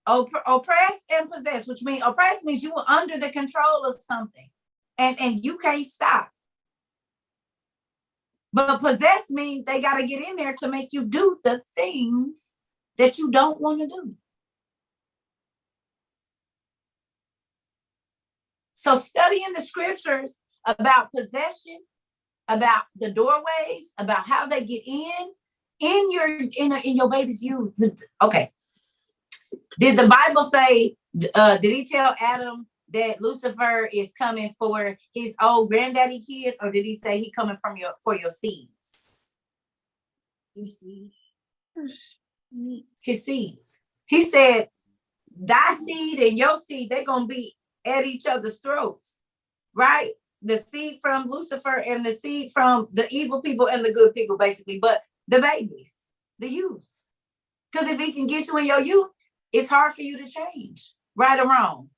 Oppressed and possessed, which means oppressed means you were under the control of something and you can't stop. But possessed means they got to get in there to make you do the things that you don't want to do. So studying the scriptures about possession, about the doorways, about how they get in your baby's youth. Okay. Did the Bible say, did he tell Adam that Lucifer is coming for his old granddaddy kids, or did he say he coming for your seeds? His seeds. He said, thy seed and your seed, they're gonna be at each other's throats, right? The seed from Lucifer and the seed from the evil people and the good people, basically, but the babies, the youth. Because if he can get you in your youth, it's hard for you to change, right or wrong.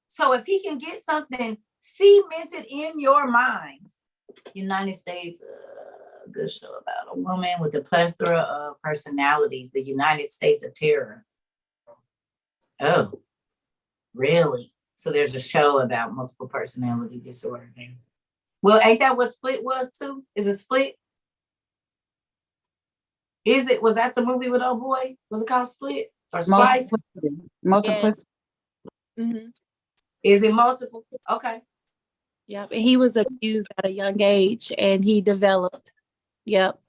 So if he can get something cemented in your mind, United States, a good show about a woman with a plethora of personalities, the United States of Terror. Oh, really? So there's a show about multiple personality disorder there. Well, ain't that what Split was too? Is it Split? Was that the movie with old boy? Was it called Split or Splice? Multiplicity. Yeah. Mm-hmm. Is it multiple? Okay. Yep. And he was abused at a young age and he developed,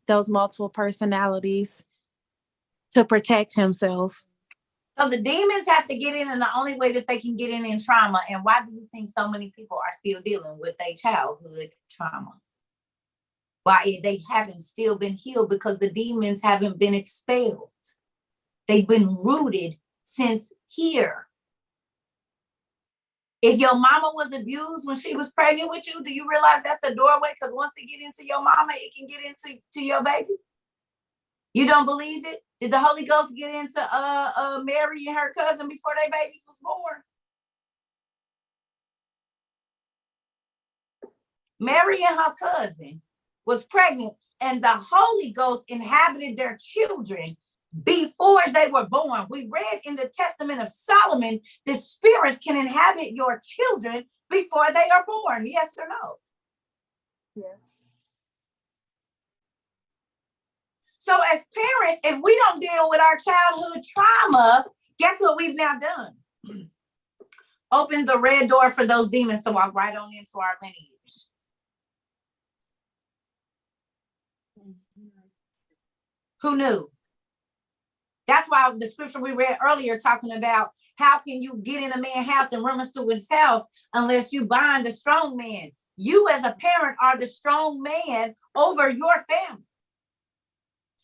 those multiple personalities to protect himself. So the demons have to get in, and the only way that they can get in trauma. And why do you think so many people are still dealing with their childhood trauma? Why they haven't still been healed? Because the demons haven't been expelled. They've been rooted since here. If your mama was abused when she was pregnant with you, do you realize that's a doorway? Because once it get into your mama, it can get into your baby. You don't believe it? Did the Holy Ghost get into Mary and her cousin before their babies was born? Mary and her cousin was pregnant, and the Holy Ghost inhabited their children before they were born. We read in the Testament of Solomon, the spirits can inhabit your children before they are born. Yes or no? Yes. So as parents, if we don't deal with our childhood trauma, guess what we've now done? Open the red door for those demons to walk right on into our lineage. Who knew? That's why the scripture we read earlier talking about how can you get in a man's house and rummage through his house unless you bind the strong man. You as a parent are the strong man over your family.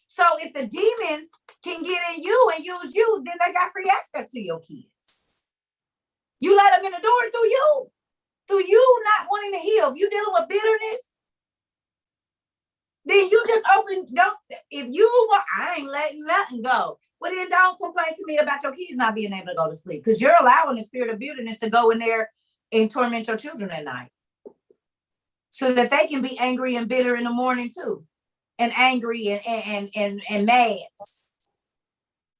So if the demons can get in you and use you, then they got free access to your kids. You let them in the door through you not wanting to heal. If you dealing with bitterness, then you just if you want, I ain't letting nothing go. Well, then don't complain to me about your kids not being able to go to sleep, because you're allowing the spirit of bitterness to go in there and torment your children at night, so that they can be angry and bitter in the morning too, and angry and mad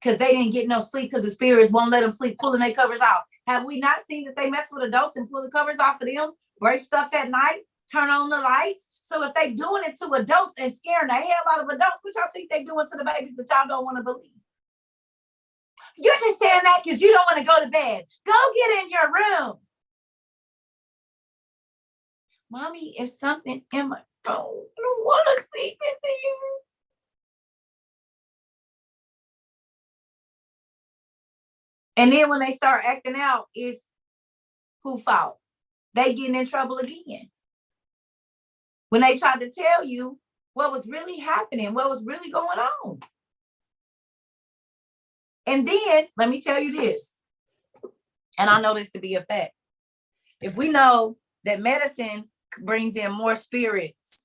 because they didn't get no sleep because the spirits won't let them sleep, pulling their covers off. Have we not seen that they mess with adults and pull the covers off of them, break stuff at night, turn on the lights? So if they doing it to adults and scaring the hell out of adults, what y'all think they doing to the babies that y'all don't want to believe? You're just saying that because you don't want to go to bed. Go get in your room. Mommy, if something in my phone, I don't want to sleep in there. And then when they start acting out, it's who fault? They getting in trouble again. When they tried to tell you what was really happening, what was really going on. And then, let me tell you this, and I know this to be a fact. If we know that medicine brings in more spirits,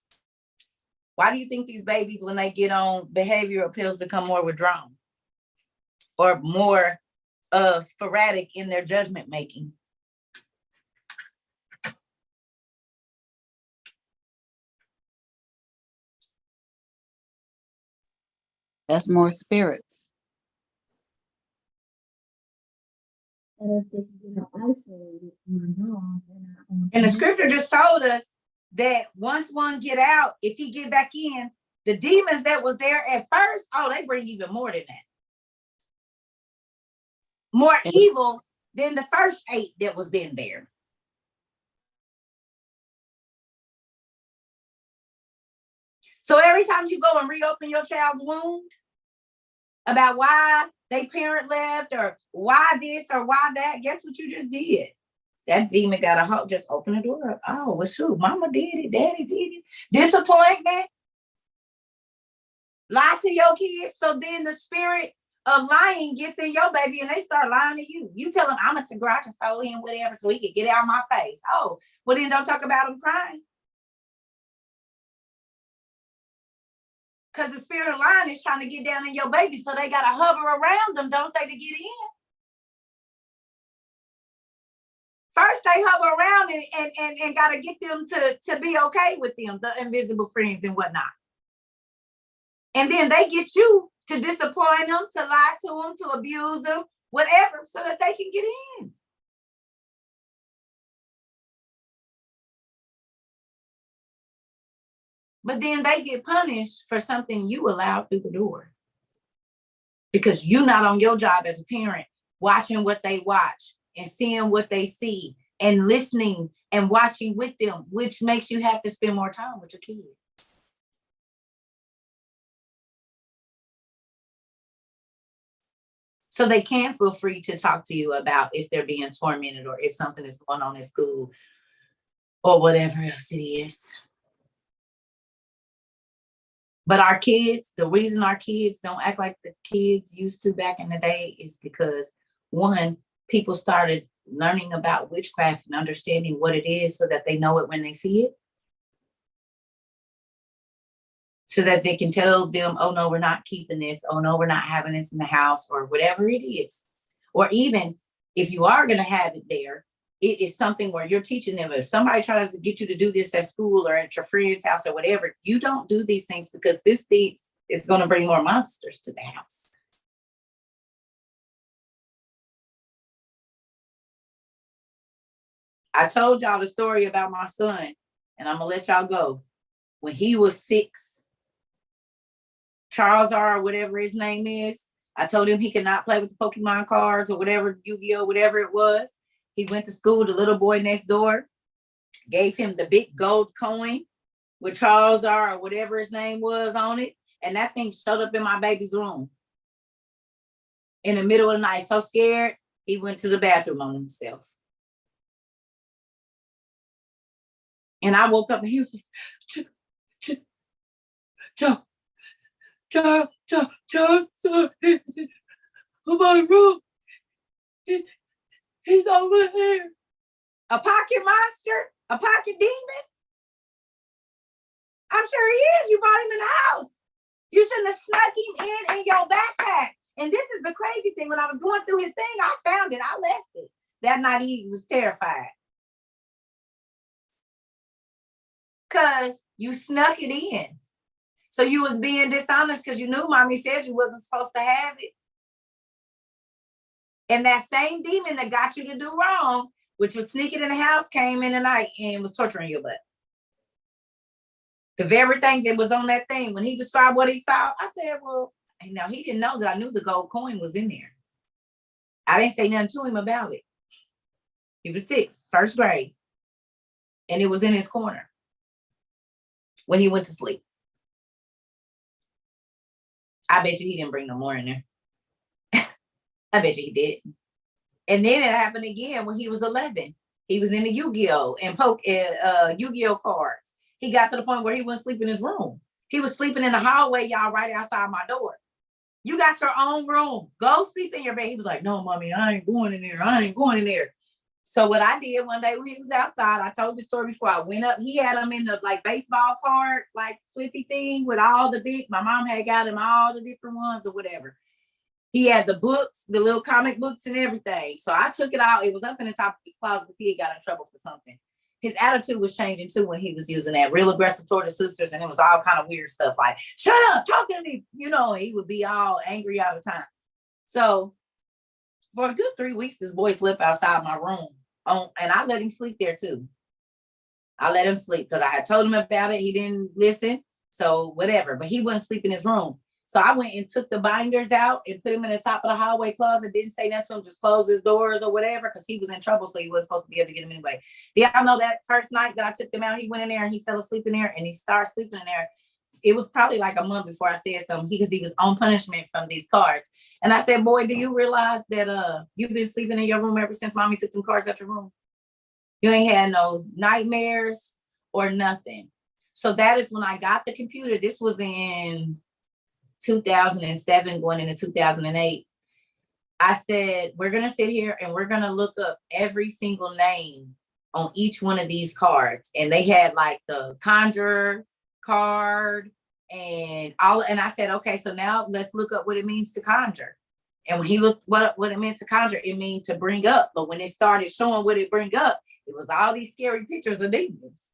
why do you think these babies, when they get on behavioral pills, become more withdrawn or more sporadic in their judgment making? That's more spirits. And if they get isolated on his own, they're not going to And the scripture just told us that once one get out, if he get back in, the demons that was there at first, oh, they bring even more than that. More evil than the first 8 that was in there. So every time you go and reopen your child's wound about why they parent left or why this or why that, guess what you just did? That demon got a hoe. Just open the door up. Oh, well, shoot, mama did it, daddy did it. Disappointment. Lie to your kids, so then the spirit of lying gets in your baby and they start lying to you. You tell them, I'm a garage and sold him whatever so he could get out of my face. Oh, well, then don't talk about him crying. Because the spirit of lying is trying to get down in your baby, so they got to hover around them, don't they, to get in? First, they hover around and got to get them to be okay with them, the invisible friends and whatnot. And then they get you to disappoint them, to lie to them, to abuse them, whatever, so that they can get in. But then they get punished for something you allowed through the door. Because you're not on your job as a parent, watching what they watch and seeing what they see and listening and watching with them, which makes you have to spend more time with your kids. So they can feel free to talk to you about if they're being tormented or if something is going on in school or whatever else it is. But our kids, the reason our kids don't act like the kids used to back in the day is because, one, people started learning about witchcraft and understanding what it is so that they know it when they see it. So that they can tell them, oh, no, we're not keeping this. Oh, no, we're not having this in the house or whatever it is. Or even if you are going to have it there, it is something where you're teaching them. If somebody tries to get you to do this at school or at your friend's house or whatever, you don't do these things because this thing is going to bring more monsters to the house. I told y'all the story about my son, and I'm going to let y'all go. When he was 6, Charles R., whatever his name is, I told him he could not play with the Pokemon cards or whatever, Yu-Gi-Oh, whatever it was. He went to school. The little boy next door gave him the big gold coin with Charles R. or whatever his name was on it. And that thing showed up in my baby's room in the middle of the night. So scared, he went to the bathroom on himself. And I woke up and he was like, my room. He's over here. A pocket monster? A pocket demon? I'm sure he is. You brought him in the house. You shouldn't have snuck him in your backpack. And this is the crazy thing. When I was going through his thing, I found it. I left it. That night he was terrified. Because you snuck it in. So you was being dishonest because you knew mommy said you wasn't supposed to have it. And that same demon that got you to do wrong, which was sneaking in the house, came in the night and was torturing your butt. The very thing that was on that thing, when he described what he saw, I said, well, now he didn't know that I knew the gold coin was in there. I didn't say nothing to him about it. He was 6, first grade. And it was in his corner when he went to sleep. I bet you he didn't bring no more in there. I bet you he did. And then it happened again when he was 11. He was in the Yu-Gi-Oh and Yu-Gi-Oh cards. He got to the point where he wouldn't sleep in his room. He was sleeping in the hallway, y'all, right outside my door. You got your own room. Go sleep in your bed. He was like, no, mommy, I ain't going in there. I ain't going in there. So what I did one day when he was outside, I told the story before I went up. He had him in the like baseball card, like flippy thing with all the big, my mom had got him all the different ones or whatever. He had the books, the little comic books and everything. So I took it out. It was up in the top of his closet because he had got in trouble for something. His attitude was changing too when he was using that, real aggressive toward his sisters. And it was all kind of weird stuff like, shut up, talking to me. You know, he would be all angry all the time. So for a good 3 weeks, this boy slept outside my room. And I let him sleep there too. I let him sleep because I had told him about it. He didn't listen. So whatever, but he wouldn't sleep in his room. So I went and took the binders out and put him in the top of the hallway closet. Didn't say nothing to him, just close his doors or whatever, because he was in trouble, so he wasn't supposed to be able to get him anyway. Yeah, I know that first night that I took them out, he went in there and he fell asleep in there and he started sleeping in there. It was probably like a month before I said something because he was on punishment from these cards. And I said, boy, do you realize that you've been sleeping in your room ever since mommy took them cards out your room? You ain't had no nightmares or nothing. So that is when I got the computer. This was in 2007 going into 2008. I said, we're going to sit here and we're going to look up every single name on each one of these cards. And they had like the conjure card and all. And I said, okay, so now let's look up what it means to conjure. And when he looked what it meant to conjure, it means to bring up. But when it started showing what it bring up, it was all these scary pictures of demons.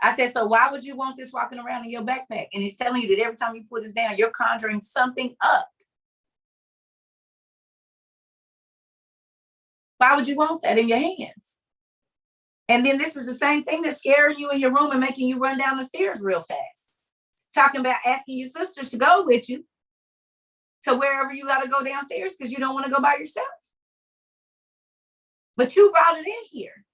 I said, so why would you want this walking around in your backpack? And it's telling you that every time you put this down, you're conjuring something up. Why would you want that in your hands? And then this is the same thing that's scaring you in your room and making you run down the stairs real fast. Talking about asking your sisters to go with you to wherever you got to go downstairs because you don't want to go by yourself. But you brought it in here.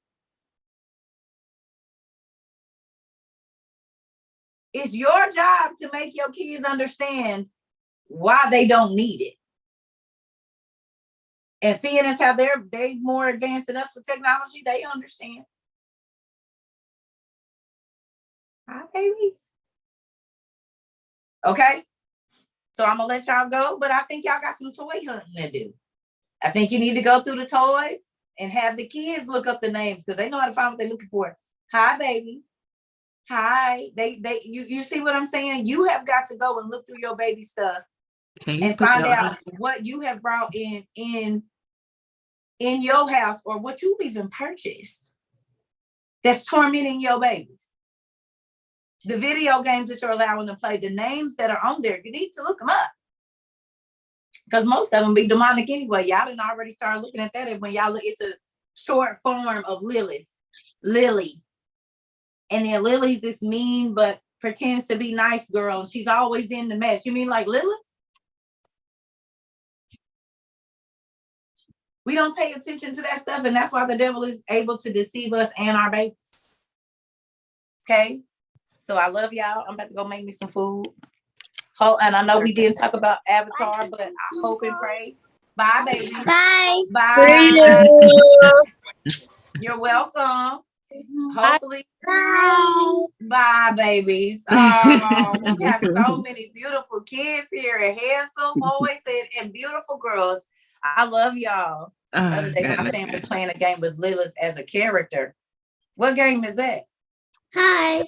It's your job to make your kids understand why they don't need it. And seeing as how they're more advanced than us with technology, they understand. Hi, babies. Okay. So I'm gonna let y'all go, but I think y'all got some toy hunting to do. I think you need to go through the toys and have the kids look up the names because they know how to find what they're looking for. Hi, baby. Hi. You see what I'm saying? You have got to go and look through your baby stuff and find out what you have brought in your house or what you've even purchased that's tormenting your babies. The video games that you're allowing to play, the names that are on there, you need to look them up. Because most of them be demonic anyway. Y'all didn't already start looking at that. And when y'all look, it's a short form of Lilith. Lily. And then Lily's this mean but pretends to be nice girl. She's always in the mess. You mean like Lilith? We don't pay attention to that stuff, and that's why the devil is able to deceive us and our babies. Okay, so I love y'all. I'm about to go make me some food. And I know we didn't talk about Avatar, but I hope and pray. Bye, babies. Bye. Bye. You're welcome. Hopefully. Bye, babies. Oh, we got so many beautiful kids here, and handsome boys and beautiful girls. I love y'all. The other day, my son was playing a game with Lilith as a character. What game is that? Hi.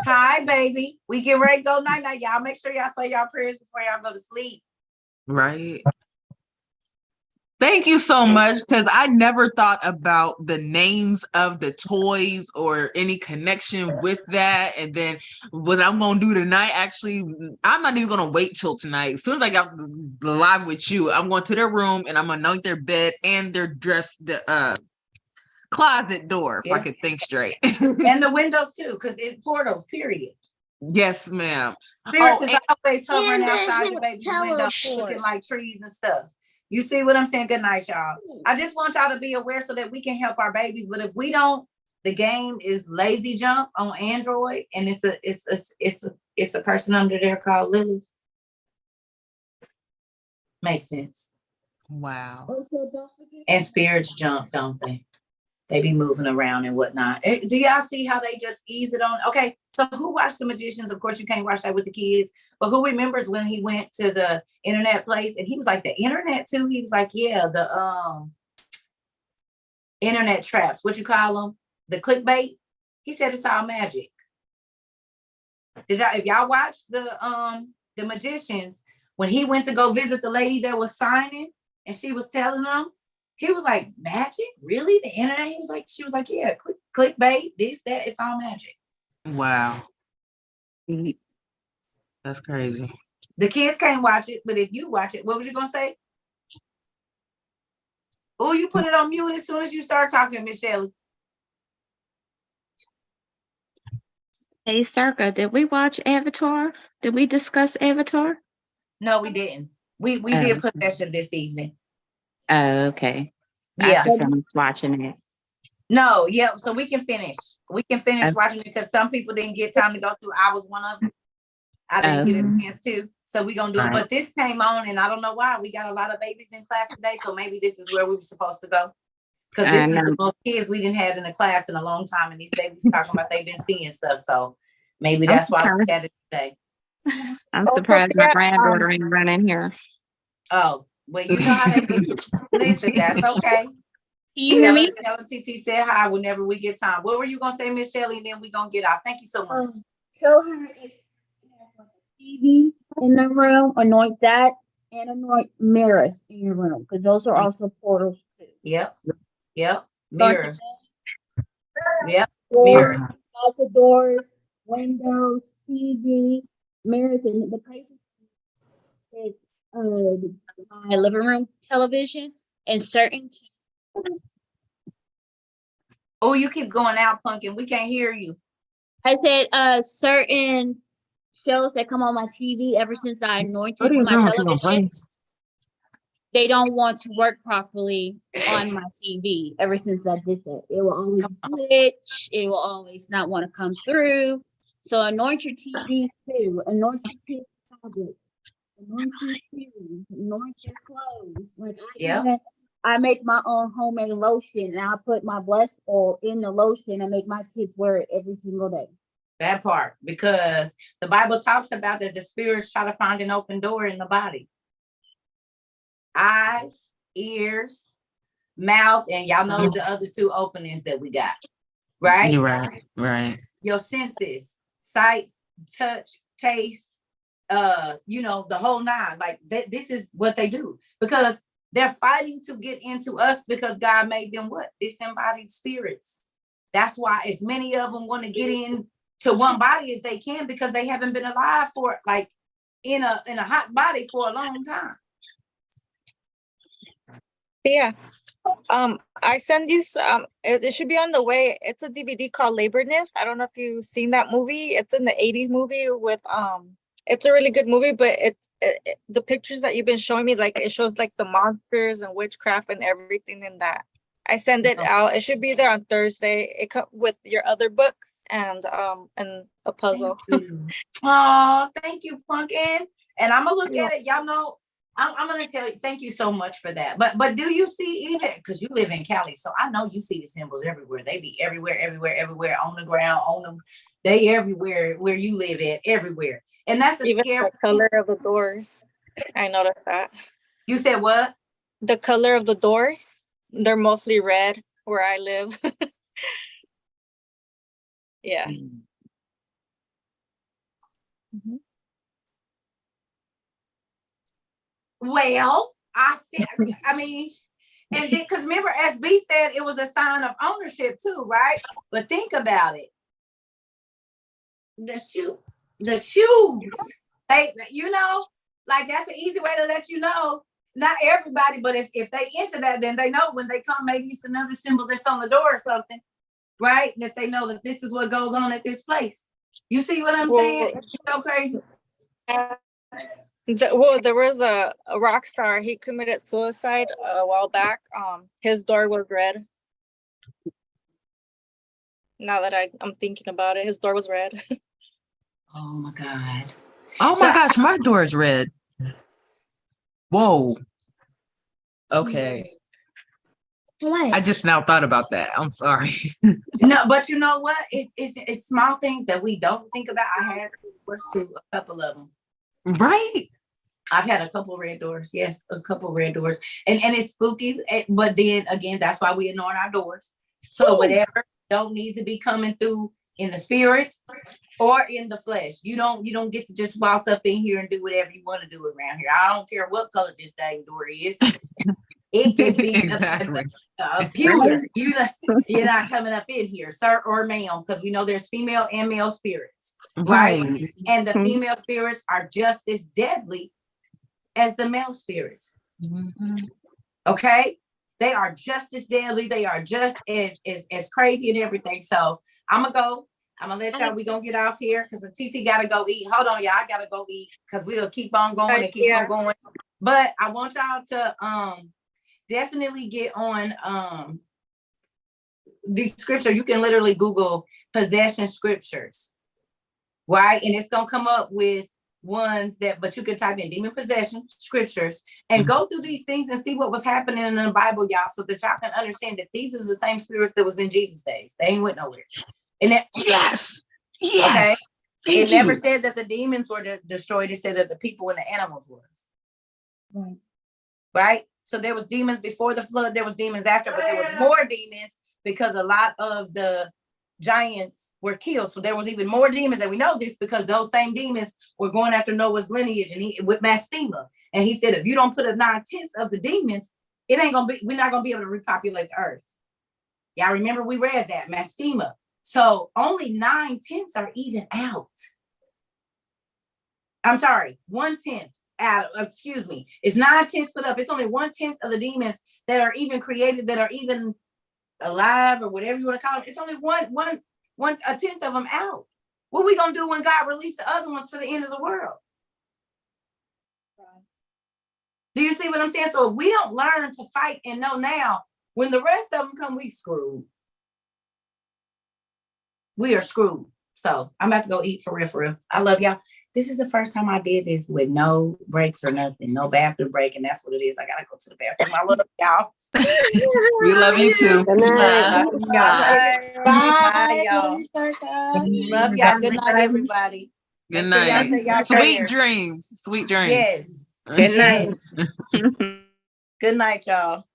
Hi, baby. We get ready to go night night. Y'all make sure y'all say y'all prayers before y'all go to sleep. Right. Thank you so much, because I never thought about the names of the toys or any connection with that. And then what I'm going to do tonight, actually, I'm not even going to wait till tonight. As soon as I got live with you, I'm going to their room and I'm going to anoint their bed and their closet door, if I could think straight. And the windows too, because it portals, period. Yes, ma'am. Spirits is always hovering outside your baby's window, looking like trees and stuff. You see what I'm saying? Good night, y'all. I just want y'all to be aware so that we can help our babies. But if we don't, the game is Lazy Jump on Android, and it's a person under there called Lilith. Makes sense. Wow. And spirits jump, don't they? They be moving around and whatnot. Do y'all see how they just ease it on? Okay, so who watched The Magicians? Of course, you can't watch that with the kids, but who remembers when he went to the internet place and he was like, the internet too? He was like, yeah, the internet traps. What you call them? The clickbait. He said it's all magic. If y'all watch the Magicians, when he went to go visit the lady that was signing and she was telling him, he was like, magic? Really? The internet? She was like, yeah, clickbait, this, that, it's all magic. Wow. That's crazy. The kids can't watch it, but if you watch it, what was you gonna say? Oh, you put it on mute as soon as you start talking, Miss Shelley. Hey, Circa, did we watch Avatar? Did we discuss Avatar? No, we didn't. We did possession this evening. Oh, okay. Yeah. I have to finish watching it. No, yeah, so we can finish. We can finish watching it because some people didn't get time to go through. I was one of them. I didn't get a chance to. So we're gonna do it. But this came on and I don't know why. We got a lot of babies in class today. So maybe this is where we were supposed to go. Because this is the most kids we didn't have in the class in a long time. And these babies talking about they've been seeing stuff. So maybe that's why we had it today. I'm surprised my granddaughter ain't running here. Oh, well, you know how they do. Listen, that's okay. You hear me? Tell her TT said hi whenever we get time. What were you gonna say, Miss Shelley? And then we're gonna get off. Thank you so much. Show her if TV in the room, anoint that, and anoint mirrors in your room, because those are also portals too. Yep. Mirrors. Yep. Mirrors. Also doors, windows, TV, mirrors, and the places is my living room television and certain. Oh, you keep going out, Pumpkin. We can't hear you. I said certain shows that come on my TV ever since I anointed my television. They don't want to work properly on my TV ever since I did that. It will always glitch. It will always not want to come through. So anoint your TVs too. Anoint your kids' tablets. Anoint your shoes. Anoint your clothes. Like I make my own homemade lotion and I put my blessed oil in the lotion and make my kids wear it every single day. That part, because the Bible talks about that the spirits try to find an open door in the body. Eyes, ears, mouth, and y'all know the other two openings that we got, right? You're right. Your senses, sight, touch, taste, the whole nine. Like this is what they do because they're fighting to get into us because God made them what? Disembodied spirits. That's why as many of them want to get in to one body as they can because they haven't been alive for like in a hot body for a long time. Yeah. I send you some, it should be on the way. It's a DVD called Laborness. I don't know if you've seen that movie. It's in the 80s movie with It's a really good movie, but the pictures that you've been showing me, like it shows like the monsters and witchcraft and everything in that. I send it out. It should be there on Thursday. It comes with your other books and a puzzle. Oh, thank you, Pumpkin. And I'm gonna look at it. Y'all know, I'm gonna tell you. Thank you so much for that. But do you see even because you live in Cali, so I know you see the symbols everywhere. They be everywhere, on the ground, on them. They everywhere where you live at, everywhere. And that's a Even scary the color of the doors. I noticed that. You said what? The color of the doors. They're mostly red where I live. Yeah. Mm-hmm. Well, I said, I mean, and then because remember, as B said, it was a sign of ownership too, right? But think about it. The shoes, they, like that's an easy way to let you know. Not everybody, but if they into that, then they know when they come, maybe it's another symbol that's on the door or something, right? That they know that this is what goes on at this place. You see what I'm saying? It's so crazy. There was a rock star. He committed suicide a while back. His door was red. Now that I'm thinking about it, his door was red. Oh my God. Oh my gosh, my door is red. Whoa. Okay. What? I just now thought about that. I'm sorry. No, but you know what? It's small things that we don't think about. I had doors to a couple of them. Right. I've had a couple red doors. Yes, a couple red doors. And it's spooky. But then again, that's why we anoint our doors. So whatever don't need to be coming through in the spirit or in the flesh. You don't get to just waltz up in here and do whatever you want to do around here. I don't care what color this dang door is. It could be exactly. pewter. You're not coming up in here, sir or ma'am, because we know there's female and male spirits, right? And the female spirits are just as deadly as the male spirits. Okay, they are just as deadly. They are just as crazy and everything. So I'm gonna let y'all. We gonna get off here because the TT gotta go eat. Hold on, y'all. I gotta go eat because we'll keep on going and keep on going. But I want y'all to definitely get on these scriptures. You can literally Google possession scriptures, right? And it's gonna come up with ones but you can type in demon possession scriptures and go through these things and see what was happening in the Bible, y'all, so that y'all can understand that these are the same spirits that was in Jesus' days. They ain't went nowhere. And yes. Okay. It never said that the demons were destroyed. It said that the people and the animals was. Right? So there was demons before the flood, there was demons after, but there was more demons because a lot of the giants were killed. So there was even more demons, and we know this because those same demons were going after Noah's lineage and with Mastema. And he said, if you don't put a 9/10 of the demons, we're not gonna be able to repopulate the earth. Y'all remember we read that, Mastema. So only 9/10 are even out. I'm sorry, 1/10 out, excuse me. It's 9/10 put up. It's only 1/10 of the demons that are even created, that are even alive or whatever you want to call them. It's only a tenth of them out. What are we gonna do when God released the other ones for the end of the world? Do you see what I'm saying? So if we don't learn to fight and know now, when the rest of them come, we screwed. We are screwed. So I'm about to go eat for real. I love y'all. This is the first time I did this with no breaks or nothing, no bathroom break, and that's what it is. I gotta go to the bathroom. I love y'all. We love you too. Good night. Bye, y'all. Love y'all. Good night, everybody. Good night. Sweet dreams. Sweet dreams. Yes. Good night. Good night, y'all.